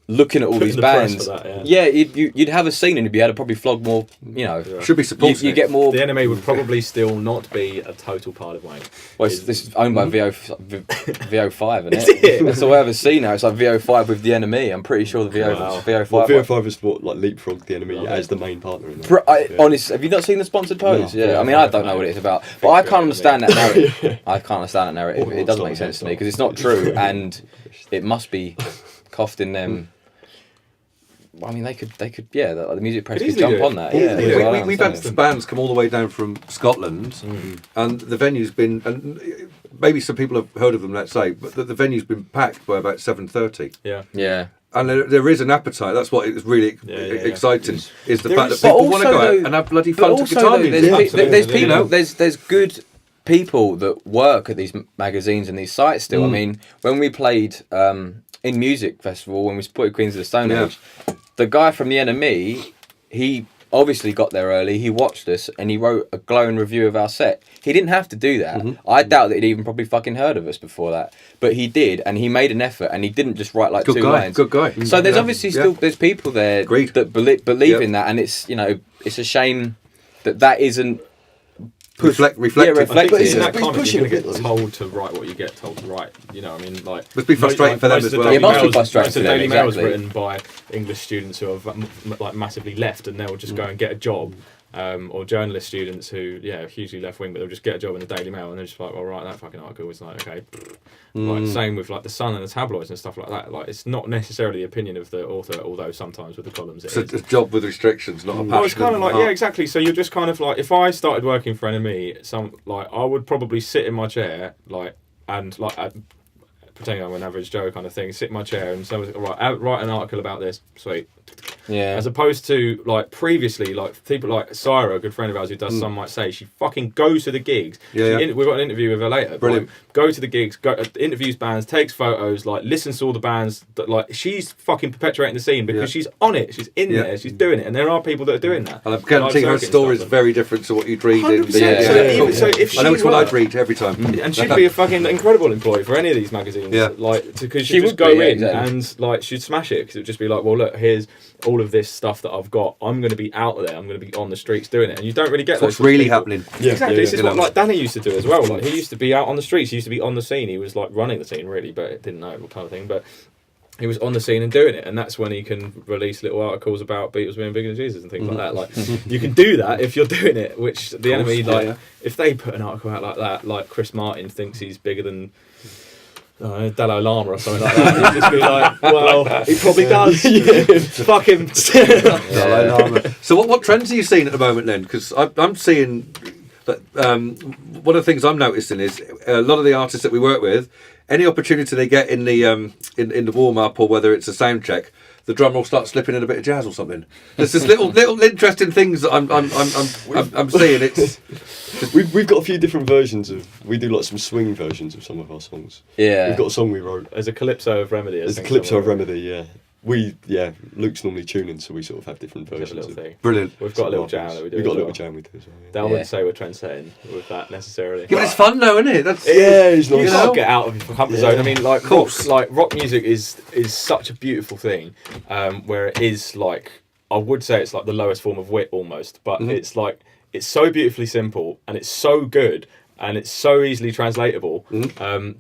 looking at all these the press bands, for that, yeah. you'd have a scene and you'd be able to probably flog more. You know, Should be supported. you get more. The Enemy would probably still not be a total part of Wayne. Well, this is owned by VO5, isn't Is it? it? That's all I ever see now. It's like VO5 with the Enemy. I'm pretty sure the Wow. VO5. Well, VO5 is what like leapfrogged the Enemy as the main partner in that. Honest, have you not seen the sponsored pose? No. Yeah, I mean, I don't know what it's about, but I can't understand that narrative. I can't understand that narrative. It doesn't make sense to me because it's not true, and it must be costing them. I mean, they could, yeah. The music press Could could easily jump do it. on that. Yeah, Yeah, we've had bands come all the way down from Scotland, and the venue's been, and maybe some people have heard of them, let's say, but the venue's been packed by about 7:30. Yeah. Yeah. And there is an appetite. That's what is really Yeah. exciting. Is the There fact is- that people But want to also, go out though- and have bloody But fun to also, guitar though, music. there's Absolutely, people, you know? there's good people that work at these magazines and these sites still. I mean, when we played in music festival, when we supported Queens of the Stone Yeah. Age, the guy from the Enemy, he obviously got there early. He watched us and he wrote a glowing review of our set. He didn't have to do that. I doubt that he'd even probably fucking heard of us before that. But he did, and he made an effort, and he didn't just write like Good two guy, lines. good guy. So there's Yeah. obviously Yeah. still there's people there Agreed. that believe Yeah. in that, and it's it's a shame that isn't Reflected. I think But in it's that pushing climate, a you're going bit, to get though. told to write what you get told to write. You know, I mean, like Must be frustrating for them most as of the well. Daily It must be Mail's- frustrating most of for the them, Daily Mail was exactly. written by English students who have like massively left, and they'll just go and get a job. Or journalist students who, hugely left wing, but they'll just get a job in the Daily Mail and they're just like, well, right, that fucking article is like, okay. Like, same with like the Sun and the tabloids and stuff like that. Like, it's not necessarily the opinion of the author, although sometimes with the columns it It's is. a job with restrictions, not a passion. Well, it's kind of like, heart. yeah, exactly. So you're just kind of like, if I started working for NME, I would probably sit in my chair, like, and like, pretending I'm an average Joe kind of thing, sit in my chair and someone's like, write an article about this, sweet. Yeah. As opposed to like previously, like people like Syra, a good friend of ours who does Some Might Say, she fucking goes to the gigs. We've got an interview with her later. Brilliant. Like, go to the gigs, interviews bands, takes photos, like listens to all the bands. That, like she's fucking perpetuating the scene because she's on it, she's in there, she's doing it, and there are people that are doing that. And I guarantee her story is very different to what you'd read in. 100%. So if she I know it's what I'd read every time. and she'd be a fucking incredible employee for any of these magazines. Yeah. Like because She she'd just would go be, in exactly. and like she'd smash it because it'd just be like, well, look, here's all of this stuff that I've got. I'm going to be out there. I'm going to be on the streets doing it, and you don't really get What's those really people. happening? Exactly. This is You what know. like Danny used to do as well. Like he used to be out on the streets. He used to be on the scene. He was like running the scene really, but didn't know what kind of thing. But he was on the scene and doing it, and that's when he can release little articles about Beatles being bigger than Jesus and things like that. Like you can do that if you're doing it, which the enemy like if they put an article out like that, like Chris Martin thinks he's bigger than Dalai Lama or something like that, he'd just be like, well, he probably does. Fuck him. Dalai Lama. So what trends are you seeing at the moment then? Because I'm seeing that one of the things I'm noticing is a lot of the artists that we work with, any opportunity they get in the in the warm up or whether it's a sound check, the drummer will start slipping in a bit of jazz or something. There's just little interesting things that I'm seeing. It's We've got a few different versions of. We do like some swing versions of some of our songs. Yeah. We've got a song we wrote. There's a Calypso of Remedy. There's a Calypso of Remedy, yeah. Luke's normally tuning, so we sort of have different There's a versions. little thing. brilliant. We've got a little jam that we do. We've got a as little well. jam we do as well. I Yeah. wouldn't say we're trendsetting with that necessarily. Yeah, but it's fun though, isn't it? That's Yeah, it's You nice. gotta get out of your comfort zone. I mean, like course. rock music is such a beautiful thing, where it is like I would say it's like the lowest form of wit almost, but it's like it's so beautifully simple and it's so good and it's so easily translatable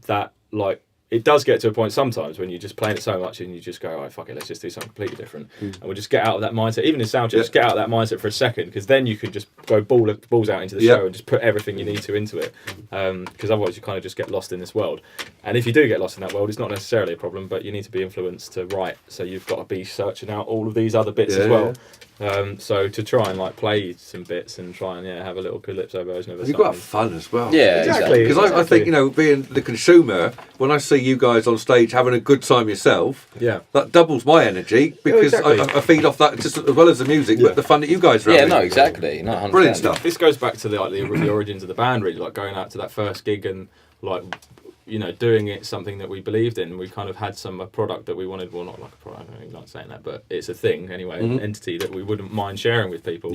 that like it does get to a point sometimes when you're just playing it so much and you just go, oh fuck it, let's just do something completely different, and we'll just get out of that mindset. Even in sound check, just get out of that mindset for a second, because then you can just go balls out into the show and just put everything you need to into it, because otherwise you kind of just get lost in this world. And if you do get lost in that world, it's not necessarily a problem, but you need to be influenced to write, so you've got to be searching out all of these other bits as well. So to try and like play some bits and try and have a little Calypso version of it. You've got to have fun as well. Yeah, Exactly. Because I think, being the consumer, when I see you guys on stage having a good time yourself, that doubles my energy, because exactly. I feed off that just as well as the music, but the fun that you guys are Yeah, having. no, exactly. No, 100%. Brilliant stuff. This goes back to the origins of the band, really, like going out to that first gig and like doing it something that we believed in. We kind of had a product that we wanted, well, not like a product, I don't really like saying that, but it's a thing anyway, an entity that we wouldn't mind sharing with people.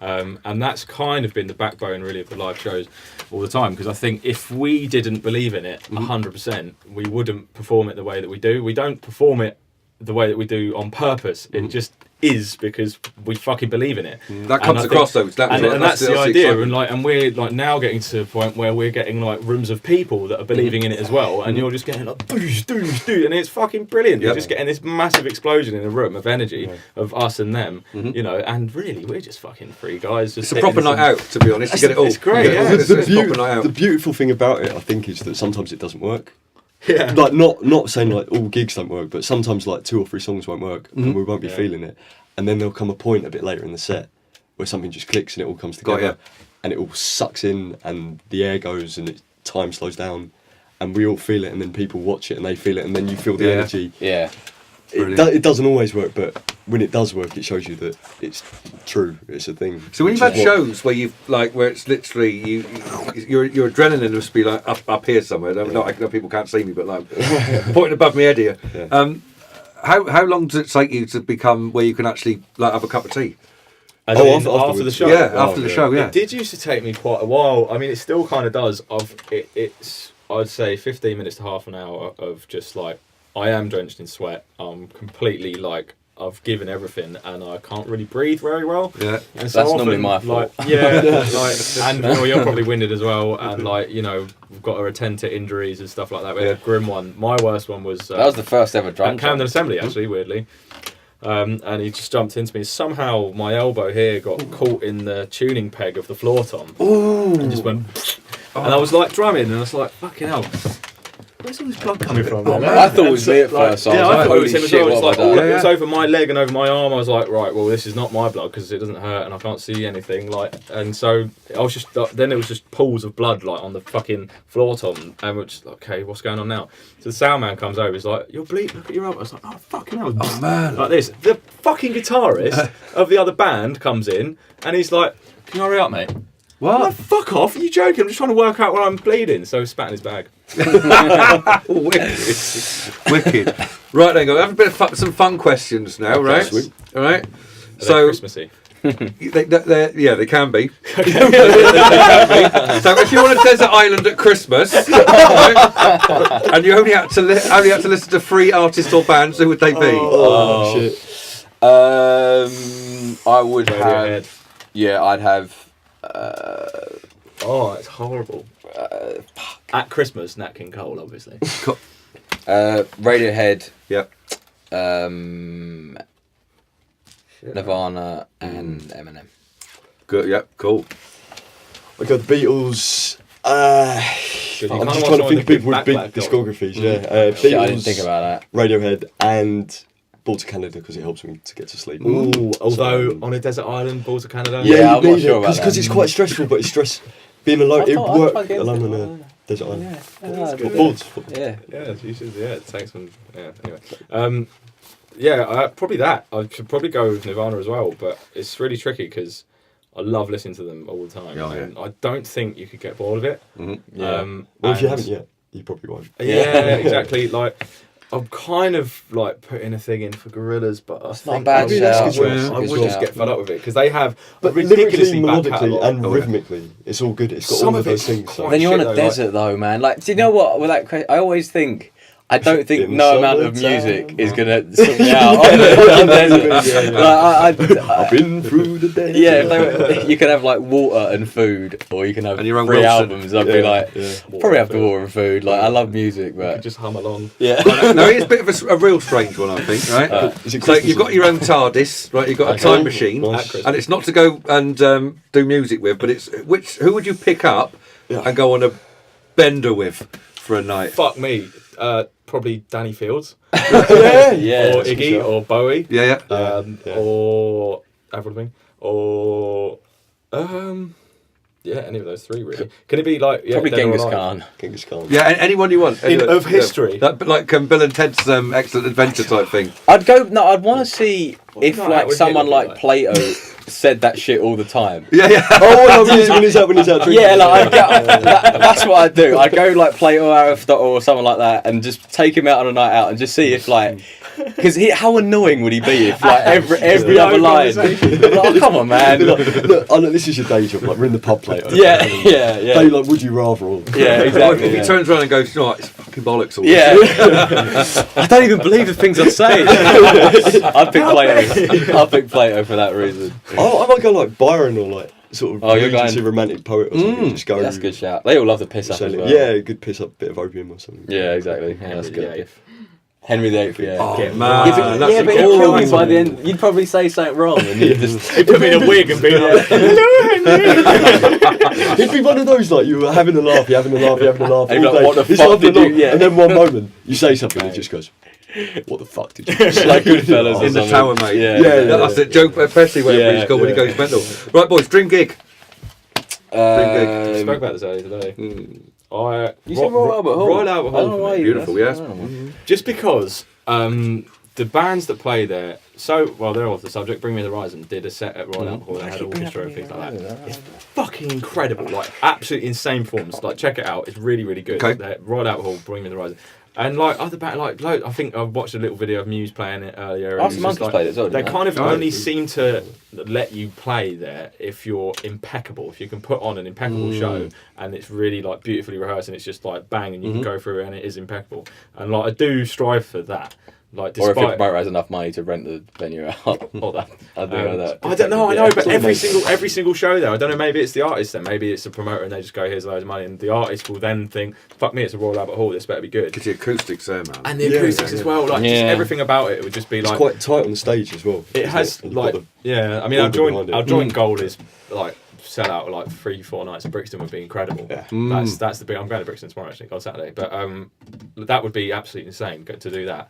And that's kind of been the backbone really of the live shows all the time, because I think if we didn't believe in it 100%, we wouldn't perform it the way that we do. We don't perform it the way that we do on purpose. It just is because we fucking believe in it. That comes across though. And that's the idea. And we're like now getting to the point where we're getting like rooms of people that are believing in it as well, and you're just getting like doosh, and it's fucking brilliant. You're just getting this massive explosion in a room of energy of us and them, and really we're just fucking free guys. Just it's a proper night out, to be honest. You get it all. It's great. It's a proper night out. The beautiful thing about it, I think, is that sometimes it doesn't work. Yeah. Like not saying like all gigs don't work, but sometimes like 2 or 3 songs won't work and we won't be feeling it. And then there'll come a point a bit later in the set where something just clicks and it all comes together and it all sucks in and the air goes and time slows down and we all feel it, and then people watch it and they feel it, and then you feel the energy. Yeah. It doesn't always work, but when it does work, it shows you that it's true. It's a thing. So when you've had shows where you've where it's literally your adrenaline must be like up here somewhere. I know people can't see me, but like pointing above my head here. Yeah. How long does it take you to become where you can actually have a cup of tea? After the show. Yeah, after the show. Yeah. It did used to take me quite a while. I mean, it still kind of does. It's I'd say 15 minutes to half an hour of just like I am drenched in sweat. I'm completely like I've given everything and I can't really breathe very well. Yeah, and so that's often, normally my fault. And you're probably winded as well. And we've got to attend to injuries and stuff like that. We had a grim one. My worst one was that was the first ever drum at Camden Assembly, actually, weirdly. And he just jumped into me. Somehow my elbow here got caught in the tuning peg of the floor tom. Ooh. And just went. And I was like drumming, and I was like, fucking hell. where's all this blood coming from? I thought it was me at first. Yeah, I thought it was him as well. It's like, what have I done? it was over my leg and over my arm. I was like, right, well, this is not my blood because it doesn't hurt and I can't see anything. Like, and so I was just then it was just pools of blood like on the fucking floor, Tom. And we're just okay, what's going on now? So the sound man comes over. He's like, you're bleeding. Look at your arm. I was like, oh fucking hell, Oh man, like this. The fucking guitarist of the other band comes in and he's like, can you hurry up, mate? what? I'm like, fuck off, are you joking? I'm just trying to work out where I'm bleeding. So he spat in his bag. Wicked. Right then, go have a bit of some fun questions now, right? Sweet. All right. So So Christmassy. they can be. So if you're on a desert island at Christmas, right, and you only had to listen to 3 artists or bands, who would they be? Oh, shit. I would Radiohead. have. Yeah, I'd have. Oh, it's horrible. At Christmas, Nat King Cole, obviously. Radiohead, Yep. Nirvana, and Eminem. Good. Yep. Cool. I got the Beatles. You I'm kinda just want trying to someone think of people with with big backpack on. discographies. Yeah, Beatles, Shit, I didn't think about that. Radiohead, and Ball to Canada because it helps me to get to sleep. Ooh, although So, on a desert island, Balls of Canada. Yeah, you I'm not need sure it, about that. because it's quite stressful, but it's stress being alone. I It thought- I'd worked try to get alone into on it. a desert island. good. Balls. Yeah, you should. Yeah, it takes some. Yeah, anyway. Yeah, probably that. I should probably go with Nirvana as well, but it's really tricky because I love listening to them all the time. Oh, yeah. And I don't think you could get bored of it. Yeah. Well, if you and- haven't yet, you probably won't. Yeah, exactly. Like, I'm kind of like putting a thing in for Gorillas, but I not a think bad I would- shout. I would, It's I a good would just shout. get fed up with it because they have But a ridiculously lyrically, bad melodically, catalogue. and Oh, yeah. rhythmically, it's all good. It's got Some all of of those it's things. quite Then you're on shit a though, like- desert though, man. Like, do you know what? With that, I always think. I don't think In no amount of summertime. music is gonna sort me out on the fucking desert. Like, I've been through the day. yeah, if they were, you can have like water and food, or you can have And your own 3 Wilson. albums. I'd be like, probably have the Water water and food. Like, I love music, You but just hum along. yeah. No, it's a bit of a real strange one, I think. Right. Is it So Christmas? you've got your own TARDIS, right? You've got a Okay. time machine, Nice. and it's not to go and do music with, but it's who would you pick up and go on a bender with for a night? Fuck me. Probably Danny Fields. Yeah. Or Iggy or Bowie. Yeah, yeah. Yeah. Or Avril Lavigne. Or yeah, any of those 3 really. Can it be like Probably Dead or Genghis Alive? Khan. Genghis Khan. Yeah, anyone you want. Of history? That, like Bill and Ted's Excellent Adventure type thing. I'd go. No, I'd want to see if No, that like would someone be like like- Plato said that shit all the time. Yeah, yeah. Oh, no, when he's out drinking. Yeah, like that's what I'd do. I'd go like Plato, Aristotle, or someone like that, and just take him out on a night out and just see if like, because how annoying would he be if like every No other line? conversation. Like, oh, come on, man. Look, oh, look, this is your day job. Like, we're in the pub later. Yeah, yeah, They yeah. like, would you rather? Or... Yeah, If exactly. he Yeah. turns around and goes, "No, it's fucking bollocks." All Yeah. I don't even believe the things I say. I'd pick Plato. I'd pick Plato for that reason. I might go like Byron or like sort of Oh, you're Regency going- romantic poet or something. Just go. That's a good shout. They all love the piss up as Sailing. well. Yeah, good piss up, bit of opium or something. Yeah, exactly. Yeah, that's Henry good. VIII. Henry VIII, yeah. Oh Yeah, man, Yeah, but, that's yeah, a but good he'd kill one. me by the end. You'd probably say something wrong, and you'd just He put me in a wig and be like, It'd be one of those like you were having a laugh, you're having a laugh, you're having a laugh. And all you're like, day. what the It's fuck laughing did you- along, yeah. And then one moment you say something, and it just goes, "What the fuck did you?" Just like Goodfellas or in the something. tower, mate. Yeah, Yeah, That's it. Joe Pesci, whatever Yeah, he's called when he yeah. goes mental. Right, boys, dream gig. we spoke about this earlier today. You said Royal Albert Hall. Royal Albert I don't know Hall. why you- Beautiful, yes. I don't know. Just because the bands that play there, they're off the subject. Bring Me the Horizon did a set at Royal Albert Hall. They had orchestra and things like that. It's fucking incredible, like absolutely insane forms. Like check it out, it's really really good. Okay. They're Royal Albert Hall, Bring Me the Horizon. And like other band, I think I watched a little video of Muse playing it earlier. and Arctic it's just Monkeys like, played it as well, They didn't they? kind of Oh, only yeah. seem to let you play there if you're impeccable. If you can put on an impeccable show and it's really like beautifully rehearsed and it's just like bang and you can go through it and it is impeccable. And like I do strive for that. Like Or if despite Barrett has enough money to rent the venue out. Or that. I do know that. I don't know, I Yeah. know, but every single show though, I don't know, maybe it's the artist then, maybe it's the promoter and they just go, here's loads of money, and the artist will then think, fuck me, it's a Royal Albert Hall, this better be good. Because the acoustics there, man. And the Yeah, acoustics yeah, as well, like just Yeah. everything about it would just be It's like quite tight on the stage as well. it isn't has You've got like the- yeah. I mean, organ behind it. our joint goal is like sell out like 3-4 nights at Brixton would be incredible. Yeah. That's the big. I'm going to Brixton tomorrow actually on Saturday, but that would be absolutely insane to do that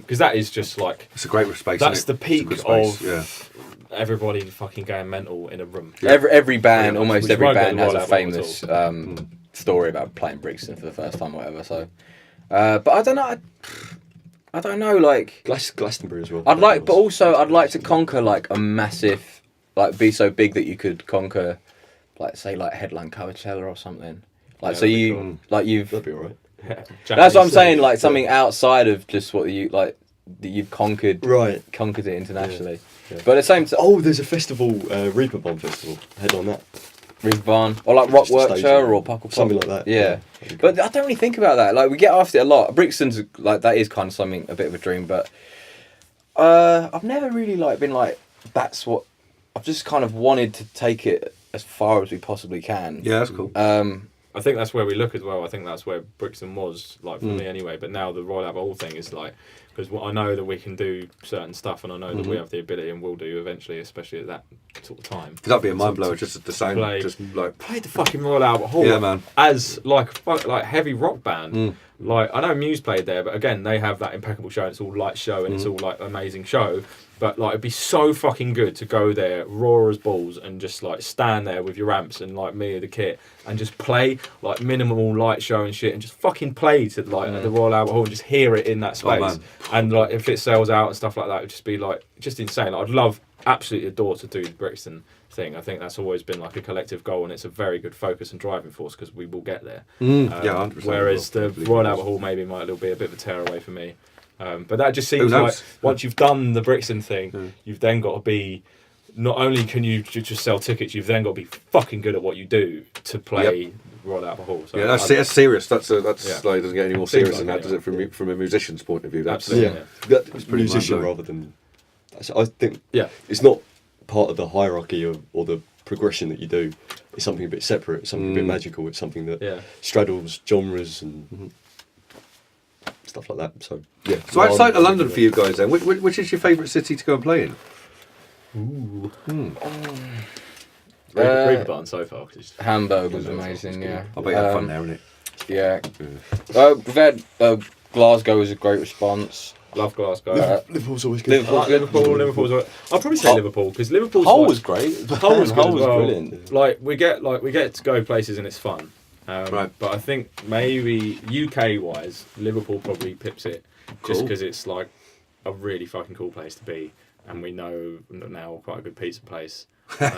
because that is just like It's a great space. that's isn't the it? It's a peak good space, of everybody fucking going mental in a room. Every band, Yeah, almost which every won't go band the has Royal a Albert famous story about playing Brixton for the first time or whatever. So, but I don't know. I don't know. Like Glastonbury as well. I'd like, but also I'd like to conquer like a massive, like be so big that you could conquer, like say like headline Coachella or something. Like Yeah, so that'd be you cool. like you've. That'd be alright. That's what I'm saying. Like something outside of just what you like that you've conquered. Right. Conquered it internationally. Yeah. But at the same time, Oh, there's a festival, Reaper Bomb Festival. Head on that. River Barn or like Rock Just a stage Workshop there. or Puckle Pop. Something like that. Yeah. Yeah. But I don't really think about that. Like we get asked it a lot. Brixton's like that is kind of something a bit of a dream, but I've never really like been like that's what I've just kind of wanted to take it as far as we possibly can. Yeah, that's cool. I think that's where we look as well. I think that's where Brixton was, like for me anyway. But now the Royal Albert Hall thing is like, because I know that we can do certain stuff, and I know that we have the ability and will do eventually, especially at that sort of time. That'd be a mind blower just the sound, play- just like Played the fucking Royal Albert Hall, Yeah, man. as like heavy rock band. Like I know Muse played there, but again they have that impeccable show. And it's all light show and it's all like amazing show. But like it'd be so fucking good to go there, raw as balls, and just like stand there with your amps and like me or the kit, and just play like minimal light show and shit, and just fucking play to like at the Royal Albert Hall and just hear it in that space. man. And like if it sells out and stuff like that, it'd just be like just insane. Like, I'd love, absolutely adore to do the Brixton thing. I think that's always been like a collective goal, and it's a very good focus and driving force because we will get there. yeah, 100%. Whereas the Hopefully. Royal Albert Hall maybe might be a bit of a tear away for me. But that just seems Who like knows? once you've done the Brixton thing, you've then got to be, not only can you just sell tickets, you've then got to be fucking good at what you do to play Royal Albert Hall. So Yeah, that's serious. That's Yeah. like doesn't get any more Seems serious than like that, it, does it? From a musician's point of view, that's Absolutely. Yeah. It's pretty Musician mind-blowing. rather than. I think Yeah. it's not part of the hierarchy or the progression that you do. It's something a bit separate, something a bit magical. It's something that straddles genres and stuff like that. So yeah. So outside of London for you guys, then, which is your favourite city to go and play in? Reaper Barn so far. 'Cause it's Hamburg was amazing. Yeah. I bet you had fun there, innit? Yeah. We've had Glasgow was a great response. love Glasgow. Liverpool's always good. I like Liverpool's. I'll probably say Liverpool because Liverpool's Hull like- was great. Hull was good Hull as was well. brilliant. Like we get to go places and it's fun. Right. But I think maybe UK wise, Liverpool probably pips it just Cool. because it's like a really fucking cool place to be, and we know now quite a good pizza place.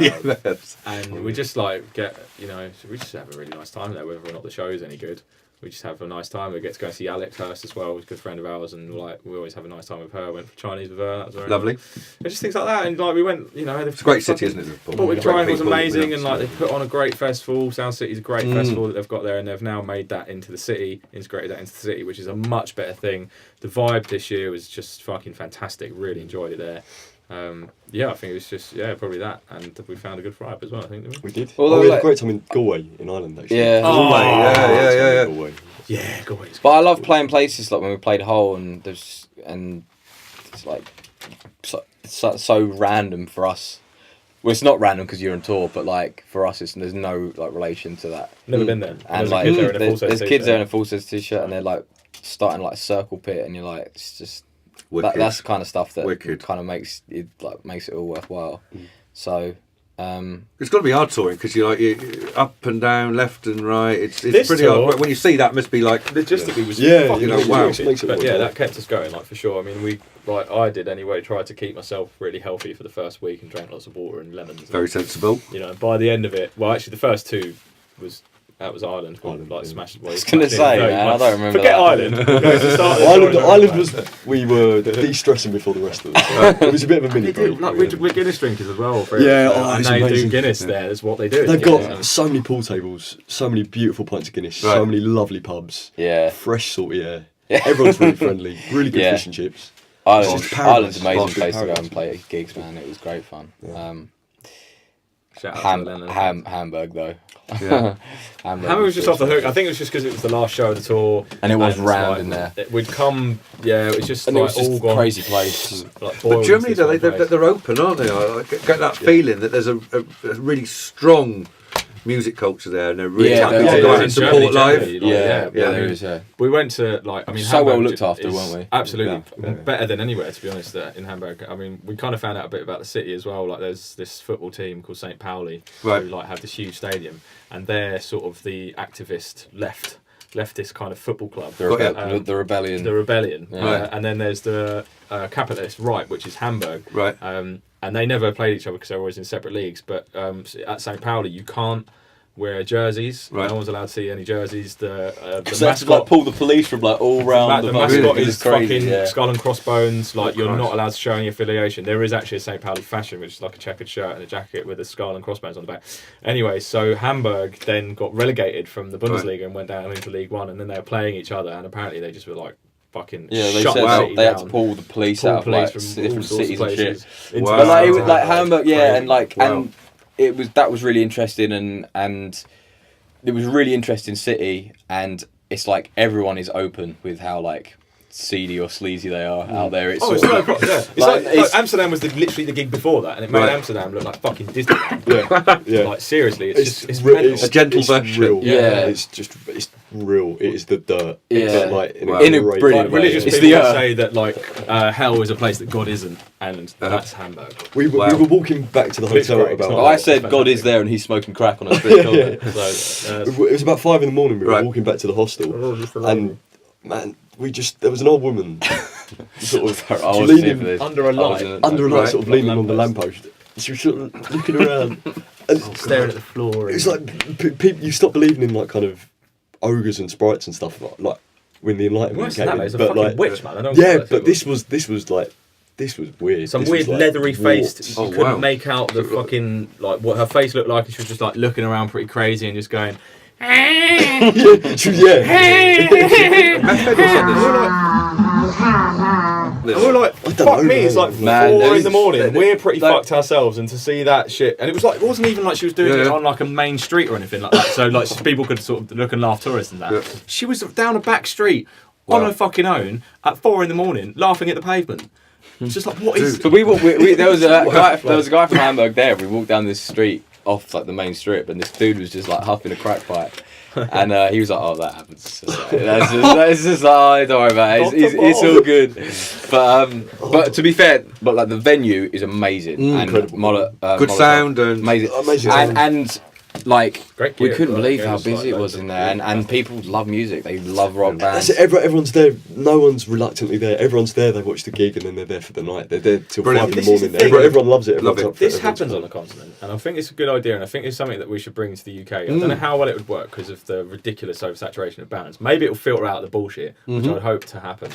Yeah, that's- And we just like we just have a really nice time there, whether or not the show is any good. We just have a nice time. We get to go see Alex Hurst as well, who's a good friend of ours, and like we always have a nice time with her. Went for Chinese with her. That was very Lovely. nice. Just things like that, and like we went, It's a great city, isn't it, Liverpool? But Great Drying was people, amazing, yeah. and like they put on a great festival. Sound City's a great festival that they've got there, and they've now made that into the city, integrated that into the city, which is a much better thing. The vibe this year was just fucking fantastic. Really enjoyed it there. I think it was just probably that, and we found a good vibe as well. I think didn't we? We did. Although, We had like- a great time in Galway in Ireland actually. Yeah. Yeah. Galway. Yeah, go away. But I love playing places like when we played Hull and it's like so random for us. Well, it's not random because you're on tour, but like for us, there's no like relation to that. Never been there. And There's like a kid there in a full there's size kids there in a t-shirt. full size t-shirt, and they're like starting like a circle pit, and you're like, it's just Wicked. that's the kind of stuff that Wicked. kind of makes it all worthwhile. So. It's got to be hard touring because you're up and down, left and right. It's This pretty tour- hard. When you see that, it must be like Logistically was Yeah, fucking wow. wicked. Makes it But yeah, worthwhile. that kept us going, like for sure. I mean, I did anyway. Tried to keep myself really healthy for the first week and drank lots of water and lemons. very sensible. By the end of it, well, actually, the first two was Ireland. Ireland, Like yeah. smashed. I was gonna say, man, I don't remember Forget that. Ireland. Ireland was we were de-stressing before the rest of us. It was a bit of a mini break. We're Guinness drinkers as well. Yeah, and it's they do amazing. Guinness there. That's what they do. They've Guinness. got so many pool tables, so many beautiful pints of Guinness, Right. so many lovely pubs, Yeah. fresh salty air. Everyone's really friendly, really good Yeah. fish and chips. Ireland's It's paradise. an amazing Posh place to go paradise. and play gigs, man. It was great fun. Shout out to the Lennon. Hamburg though. Yeah. Hammer was just off the hook. I think it was just because it was the last show of the tour, and it was round like, in there. We'd come, it was just and like it was just all a gone. crazy place. Like, But Germany, though, they're open, aren't they? I get that feeling that there's a really strong music culture there, and they're really happy to go out and support live. There is. Yeah. We went to so so well looked after, weren't we? Absolutely, Yeah. better than anywhere, to be honest. In Hamburg, I mean, we kind of found out a bit about the city as well. Like, there's this football team called St. Pauli, who like have this huge stadium, and they're sort of the activist leftist kind of football club. The Rebellion. The Rebellion. Right. And then there's the capitalist right, which is Hamburg. Right. And they never played each other because they were always in separate leagues. But at St. Pauli, you can't wear jerseys. Right. No one's allowed to see any jerseys. The So they have to like pull the police from like all round the bus. mascot It's is crazy, fucking skull and crossbones. Like, you're Christ. not allowed to show any affiliation. There is actually a St. Pauli fashion, which is like a checkered shirt and a jacket with a skull and crossbones on the back. Anyway, so Hamburg then got relegated from the Bundesliga and went down into League One, and then they were playing each other, and apparently they just were like fucking they shut said the city they had down. to pull the police out of like from different all sorts of cities and shit. places into Wow. But like, it was downtown. like Hamburg, and like Wow. and that was really interesting, and it was a really interesting city, and it's like everyone is open with how like seedy or sleazy they are out there. It's It's sort no of, problem. Yeah. It's Like, like it's- Amsterdam was literally the gig before that, and it made Right. Amsterdam look like fucking Disneyland. Yeah. Seriously, it's real, mental. A gentle version. Real. Yeah. It's real. It is the dirt. Yeah. But like, Wow. in a great brilliant way. way. Religious It's people the, say that hell is a place that God isn't, and that's Hamburg. We were walking back to the Pitch hotel correct. about. But I said God is there, and he's smoking crack on a street corner. So, It was about 5 in the morning. We were Right. walking back to the hostel, and man, there was an old woman, sort of I was here for leaning this. under a I was light. in under a light, Right. sort of leaning on the lamppost. She was sort of looking around, and staring at the floor. it's like people. You stop believing in like kind of ogres and sprites and stuff like when the Enlightenment Worse came than that, in. it's a But fucking like, witch, man. I don't yeah, know what but it this was weird. some This weird was, like, leathery faced. warped. You Oh, couldn't wow. make out the fucking like what her face looked like, and she was just like looking around pretty crazy and just going. yeah. And we're like, don't fuck know, me, it's like man. 4 in Those- the morning. We're pretty like- fucked ourselves, and to see that shit, and it wasn't even like she was doing Yeah, it yeah. on like a main street or anything like that. So like people could sort of look and laugh tourists and that. Yeah. She was down a back street on Wow. her fucking own at 4 in the morning, laughing at the pavement. It's just like, what is? But there was a guy from Hamburg there. We walked down this street off like the main strip, and this dude was just like huffing a crack pipe. And he was like, "Oh, that happens." That's just like, don't worry about it. It's all good. But to be fair, but like the venue is amazing and Incredible. Good sound and amazing, Amazing sound. and like Great we gear, couldn't like, believe yeah, how it's like busy it was loads of- in there, and people love music. They love rock bands. That's it. Everyone's there. No one's reluctantly there. Everyone's there. They watch the gig and then they're there for the night. They're there till Brilliant. 5 in This the is the morning. thing. Everyone loves it. Love Everyone's it. up for This everyone's happens fun. on the continent, and I think it's a good idea, and I think it's something that we should bring to the UK. I don't know how well it would work because of the ridiculous oversaturation of bands. Maybe it'll filter out the bullshit, which I'd hope to happen.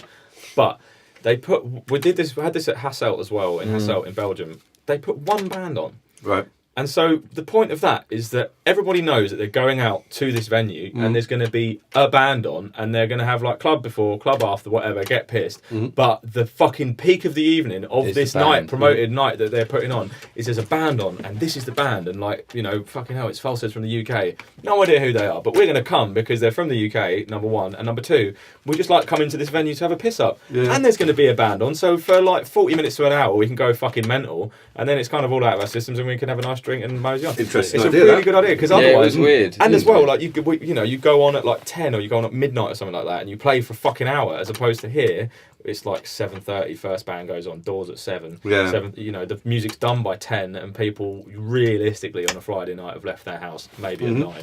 But we had this at Hasselt as well, in Hasselt in Belgium. They put one band on. right. And so the point of that is that everybody knows that they're going out to this venue and there's going to be a band on, and they're going to have like club before, club after, whatever, get pissed. But the fucking peak of the evening of Is this the band. night, promoted night that they're putting on, is there's a band on, and this is the band, and like, you know, fucking hell, it's falsehoods from the UK. No idea who they are, but we're going to come because they're from the UK, number one, and number two, we just like coming to this venue to have a piss up. Yeah. And there's going to be a band on, so for like 40 minutes to an hour, we can go fucking mental, and then it's kind of all out of our systems, and we can have a nice drink and mosey on. Interesting It's idea, a really that. good idea because Yeah, it otherwise, was weird. And It as was well, weird. like you go on at like 10 or you go on at midnight or something like that, and you play for a fucking hour, as opposed to here, it's like 7:30. First band goes on, doors at 7. Yeah. 7. You know, the music's done by 10, and people realistically on a Friday night have left their house maybe at 9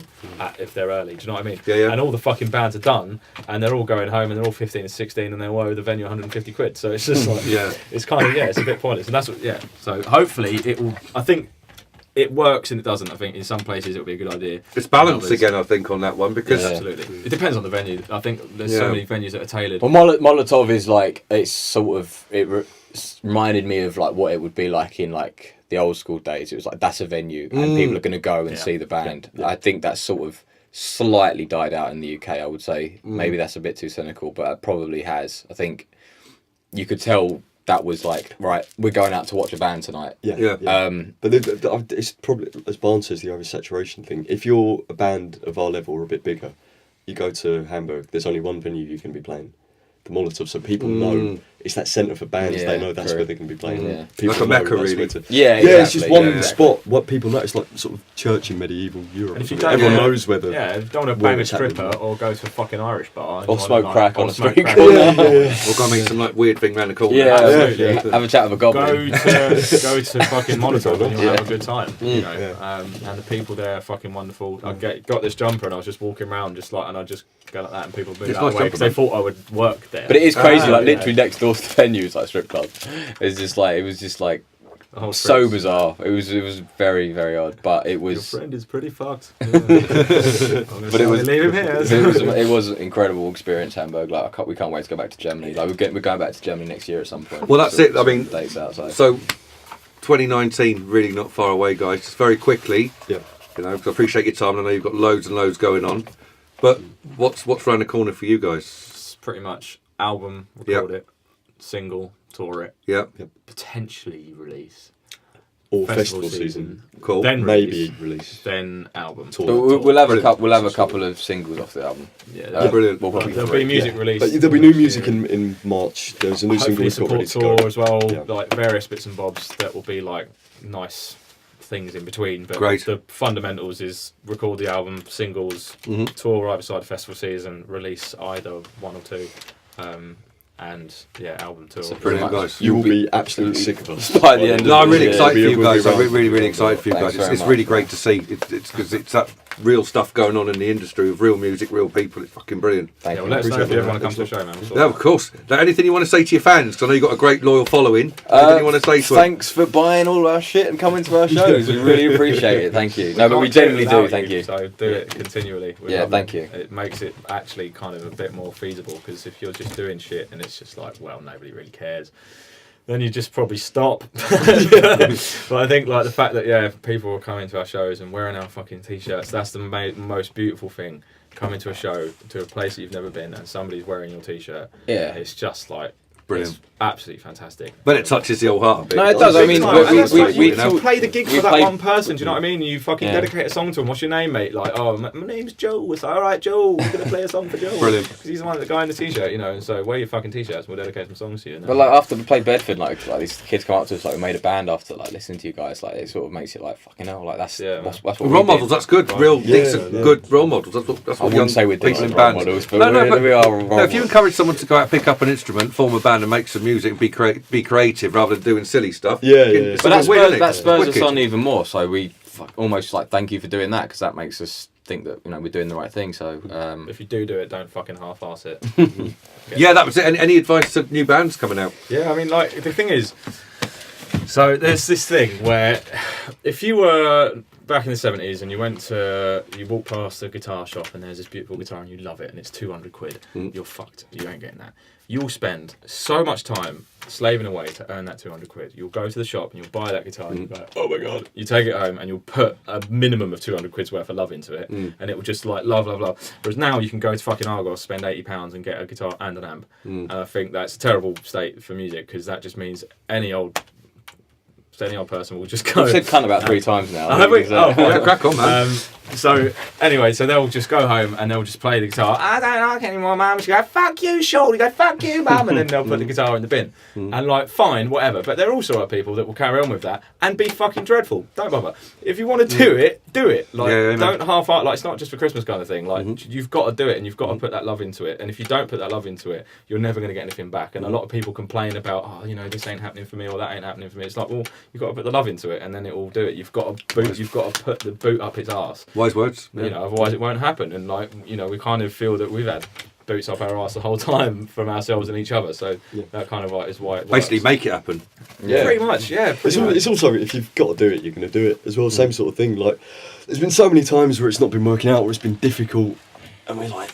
if they're early. Do you know what I mean? Yeah, yeah. And all the fucking bands are done, and they're all going home, and they're all 15 and 16, and they owe the venue 150 quid. So it's just like, Yeah. it's kind of it's a bit pointless, and that's what So hopefully it will. I think. It works and it doesn't. I think in some places it would be a good idea. It's balance Others- again, I think, on that one because Absolutely. It depends on the venue. I think there's so Yeah. many venues that are tailored. Well, Molotov is like reminded me of like what it would be like in like the old school days. It was like that's a venue and people are going to go and see the band. I think that's sort of slightly died out in the UK. I would say maybe that's a bit too cynical, but it probably has. I think you could tell that was like, right, we're going out to watch a band tonight. Yeah. But it's probably, as Barnes says, the oversaturation thing. If you're a band of our level or a bit bigger, you go to Hamburg, there's only one venue you can be playing. The Molotov, so people know it's that centre for bands. Yeah, they know that's true. where they can be playing. Yeah. People Like a know Mecca, that's really. where to- Yeah, it's just exactly. one spot. What people know, it's like sort of church in medieval Europe. And if you Everyone don't- knows where the Yeah, if you don't want to where bang a it's happening. stripper or go to a fucking Irish bar. Or smoke crack on a street crack. corner. We'll go and meet some like weird thing round the corner. Yeah, Absolutely. have a chat with a goblin. Go to fucking Molotov and you'll have a good time. You know, and the people there are fucking wonderful. I got this jumper and I was just walking around and I just go like that and people moved It's out of nice the way because they jumper, thought I would work there. But it is crazy, like yeah. literally next door to the venues, like strip club. It was just like The whole so strip's- bizarre. It was very, very odd. But it Your was friend is pretty fucked. but it was leave him here. it was an incredible experience, Hamburg. Like we can't wait to go back to Germany. Like we're going back to Germany next year at some point. Well, that's it. I mean, dates outside. So 2019, really not far away, guys. Just very quickly, Yeah. you know, 'cause I appreciate your time. I know you've got loads and loads going on. But what's round the corner for you guys? It's pretty much album, record it, single, tour it, Yeah, potentially release. or Festival festival season. cool. Then Maybe release. then album. Tour. But we'll have Brilliant. we'll have a couple of singles off the album. Yeah, Brilliant. We'll probably there'll three. be music Yeah. release. But there'll be new music in March. There's a new single Hopefully we've got ready support to tour go. as well, Yeah. like various bits and bobs that will be like nice things in between. But Great. the fundamentals is record the album, singles, Mhm. tour right beside the festival season, release either one or two, and album tour. So pretty Brilliant, much. guys. You will be absolutely sick of us. By the end of No, I'm really Yeah, excited for we'll you be guys. I'm around. really excited for you Thanks guys. very It's much. really great to see. It's because it's that real stuff going on in the industry with real music, real people. It's fucking brilliant. Thank Yeah, you. well, let us know if you Appreciate ever want to that. come to the show, man. We'll sort Yeah, it of out. course. Now, anything you want to say to your fans? 'Cause I know you've got a great loyal following. Anything you want to say to them? Thanks for buying all our shit and coming to our shows. We really appreciate it. Thank you. No, but we can't do it genuinely do. without Thank you. So do it continually. We Yeah, love thank it. you. It makes it actually kind of a bit more feasible because if you're just doing shit and it's just like, well, nobody really cares, then you just probably stop. But I think like the fact that people are coming to our shows and wearing our fucking t-shirts, that's the most beautiful thing. Coming to a show to a place that you've never been and somebody's wearing your t-shirt. Yeah. It's just like Brilliant. It's absolutely fantastic. But it touches the old heart a bit. No, it does. I mean, Big time. And that's like, we you play the gig we for that played- one person. Do you know what I mean? You fucking Yeah. dedicate a song to him. What's your name, mate? Like, oh, my name's Joe. It's like, all right, Joe. We're gonna play a song for Joe. Brilliant. Because he's the guy in the t-shirt, you know. And so wear your fucking t-shirts. We'll dedicate some songs to you. But like after we played Bedford, like these kids come up to us like we made a band after like listening to you guys. Like it sort of makes it like fucking hell. Like that's Yeah, that's man. what Role we models, did. that's good. Real Yeah, decent, yeah. good role models. That's what I young wouldn't say we're people decent in role bands. models, but No, we are role if you models. encourage someone to go out, pick up an instrument, form a band, and make some music, and be creative rather than doing silly stuff. Yeah, yeah, it's yeah. But a win, isn't it? that spurs us Wicked. on even more. So we almost like thank you for doing that because that makes us think that we're doing the right thing. So If you do it, don't fucking half-ass it. Yeah, that was it. Any advice to new bands coming out? Yeah, I mean, like, the thing is, so there's this thing where if you were back in the 70s and you walk past a guitar shop and there's this beautiful guitar and you love it and it's 200 quid, you're fucked. You ain't getting that. You'll spend so much time slaving away to earn that 200 quid. You'll go to the shop and you'll buy that guitar and you'll go, oh my God. You take it home and you'll put a minimum of 200 quid's worth of love into it and it will just like love. Whereas now you can go to fucking Argos, spend £80 and get a guitar and an amp. And I think that's a terrible state for music because that just means any old person will just go. I've said cunt about 3 times now. Oh, have we? So- Oh, Yeah, crack on, man. So anyway, so they'll just go home and they'll just play the guitar. I don't like it anymore, mum. She go, fuck you, Sean. You go, fuck you, mum. And then they'll put the guitar in the bin. And like, fine, whatever. But there also are people that will carry on with that and be fucking dreadful. Don't bother. If you want to do it, do it. Like, Yeah, don't half-heart. Like, it's not just for Christmas kind of thing. Like, you've got to do it and you've got to put that love into it. And if you don't put that love into it, you're never going to get anything back. And a lot of people complain about, this ain't happening for me or that ain't happening for me. It's like, well, you've got to put the love into it and then it will do it. You've got to put the boot up its arse. Wise words. You know, otherwise it won't happen. And like, we kind of feel that we've had boots up our arse the whole time from ourselves and each other. So that kind of like is why it Basically, works. make it happen. Yeah. Pretty much, yeah. It's also, if you've got to do it, you're going to do it as well. Same sort of thing. Like, there's been so many times where it's not been working out, where it's been difficult, and we're like,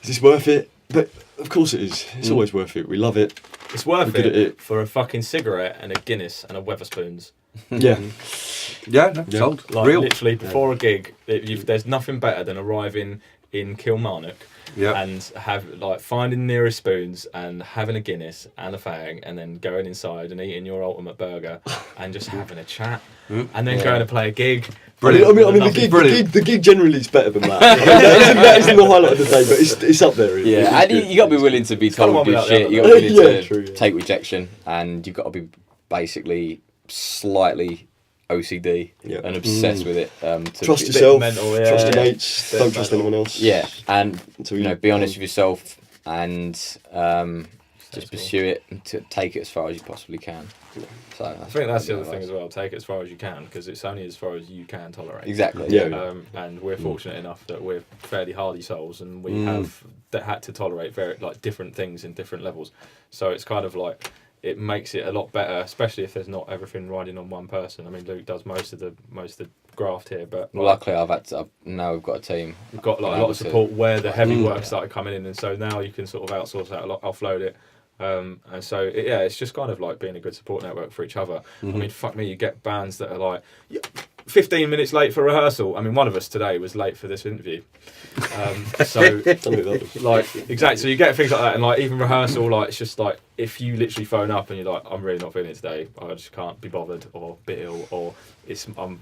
is this worth it? But of course it is. It's always worth it. We love it. It's worth We're good at it it. for a fucking cigarette and a Guinness and a Weatherspoons. Yeah. Yeah, no, sold. Like Real. literally before a gig, there's nothing better than arriving in Kilmarnock. Yeah. And have like finding the nearest spoons and having a Guinness and a fag and then going inside and eating your ultimate burger and just having a chat and then going to play a gig. Brilliant. I mean, the gig generally is better than that. That isn't the highlight of the day, but it's up there. Yeah, and you got to be willing to be told one good without the shit. other. You got to be willing to True, yeah. take rejection, and you've got to be basically slightly OCD Yeah. and obsessed with it. Trust be- yourself, mental, yeah. trust your mates, Bit don't trust mental. anyone else. Yeah, and Until you know, you- be honest with yourself and just cool. pursue it and to take it as far as you possibly can. So I think that's the other thing as well. Take it as far as you can because it's only as far as you can tolerate. Exactly. Yeah. And we're fortunate enough that we're fairly hardy souls, and we have had to tolerate very like different things in different levels. So it's kind of like it makes it a lot better, especially if there's not everything riding on one person. I mean, Luke does most of the graft here, but like, Luckily, now we've got a team. we've got like a lot of support where the heavy work started coming in, and so now you can sort of outsource that a lot, offload it. And so it's just kind of like being a good support network for each other. I mean, fuck me, you get bands that are like 15 minutes late for rehearsal. I mean, one of us today was late for this interview. So like exactly, so you get things like that, and like even rehearsal, like it's just like if you literally phone up and you're like, I'm really not feeling it today, I just can't be bothered, or a bit ill, or I'm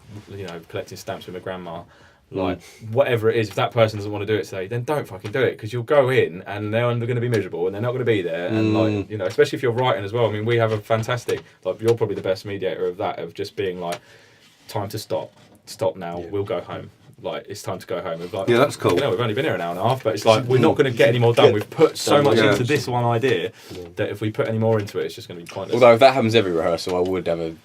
collecting stamps with my grandma. Like whatever it is, if that person doesn't want to do it today, then don't fucking do it, because you'll go in and they're going to be miserable and they're not going to be there. And like especially if you're writing as well. I mean, we have a fantastic, like you're probably the best mediator of that, of just being like, time to stop now. We'll go home. Like it's time to go home. Like, Yeah, that's cool. We've only been here an hour and a half, but it's like we're not going to get any more done. We've put so much Yeah. into this one idea that if we put any more into it, it's just going to be pointless. Although if that happens every rehearsal, I would have a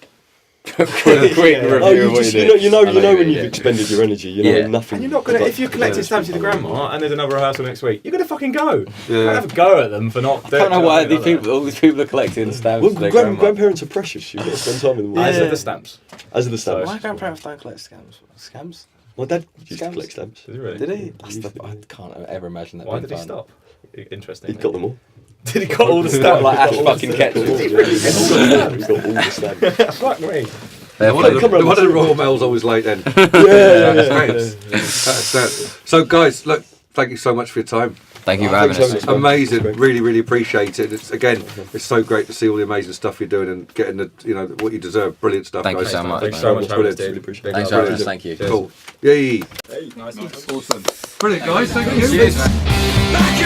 quick Yeah. review Oh, of you what just you you know when yeah. you've expended your energy. You know Yeah. nothing. And you're not gonna, like- if you're collecting stamps with your grandma and there's another rehearsal next week, you're gonna fucking go. Yeah. You don't have a go at them for not. I don't know why all these people are collecting stamps. Well, for their grandma. grandparents are precious. You've got to spend time with them. As are the stamps. As are the stamps. My grandparents don't collect scams. My dad used to Scams. collect stamps. Did he really? Did he? I can't ever imagine that. Why being did he done. stop? Interesting. He got them all. Did he got all the Got stamps? like Ash fucking Ketchum. He got all the stamps. Fuck me. One of Come around the the Royal Mail's always late then. Yeah. That's that. So guys, look, thank you so much for your time. Thank you for having Thanks us. so much. Amazing, Great. really appreciate it. It's so great to see all the amazing stuff you're doing and getting what you deserve. Brilliant stuff, Thank you guys. so much. Thanks so much for having us, Brilliant. dude. Appreciate Big Thanks for love. having us. Thank you. Cool. Yay. Nice. Awesome. Brilliant, guys. Thank you. Cheers. Back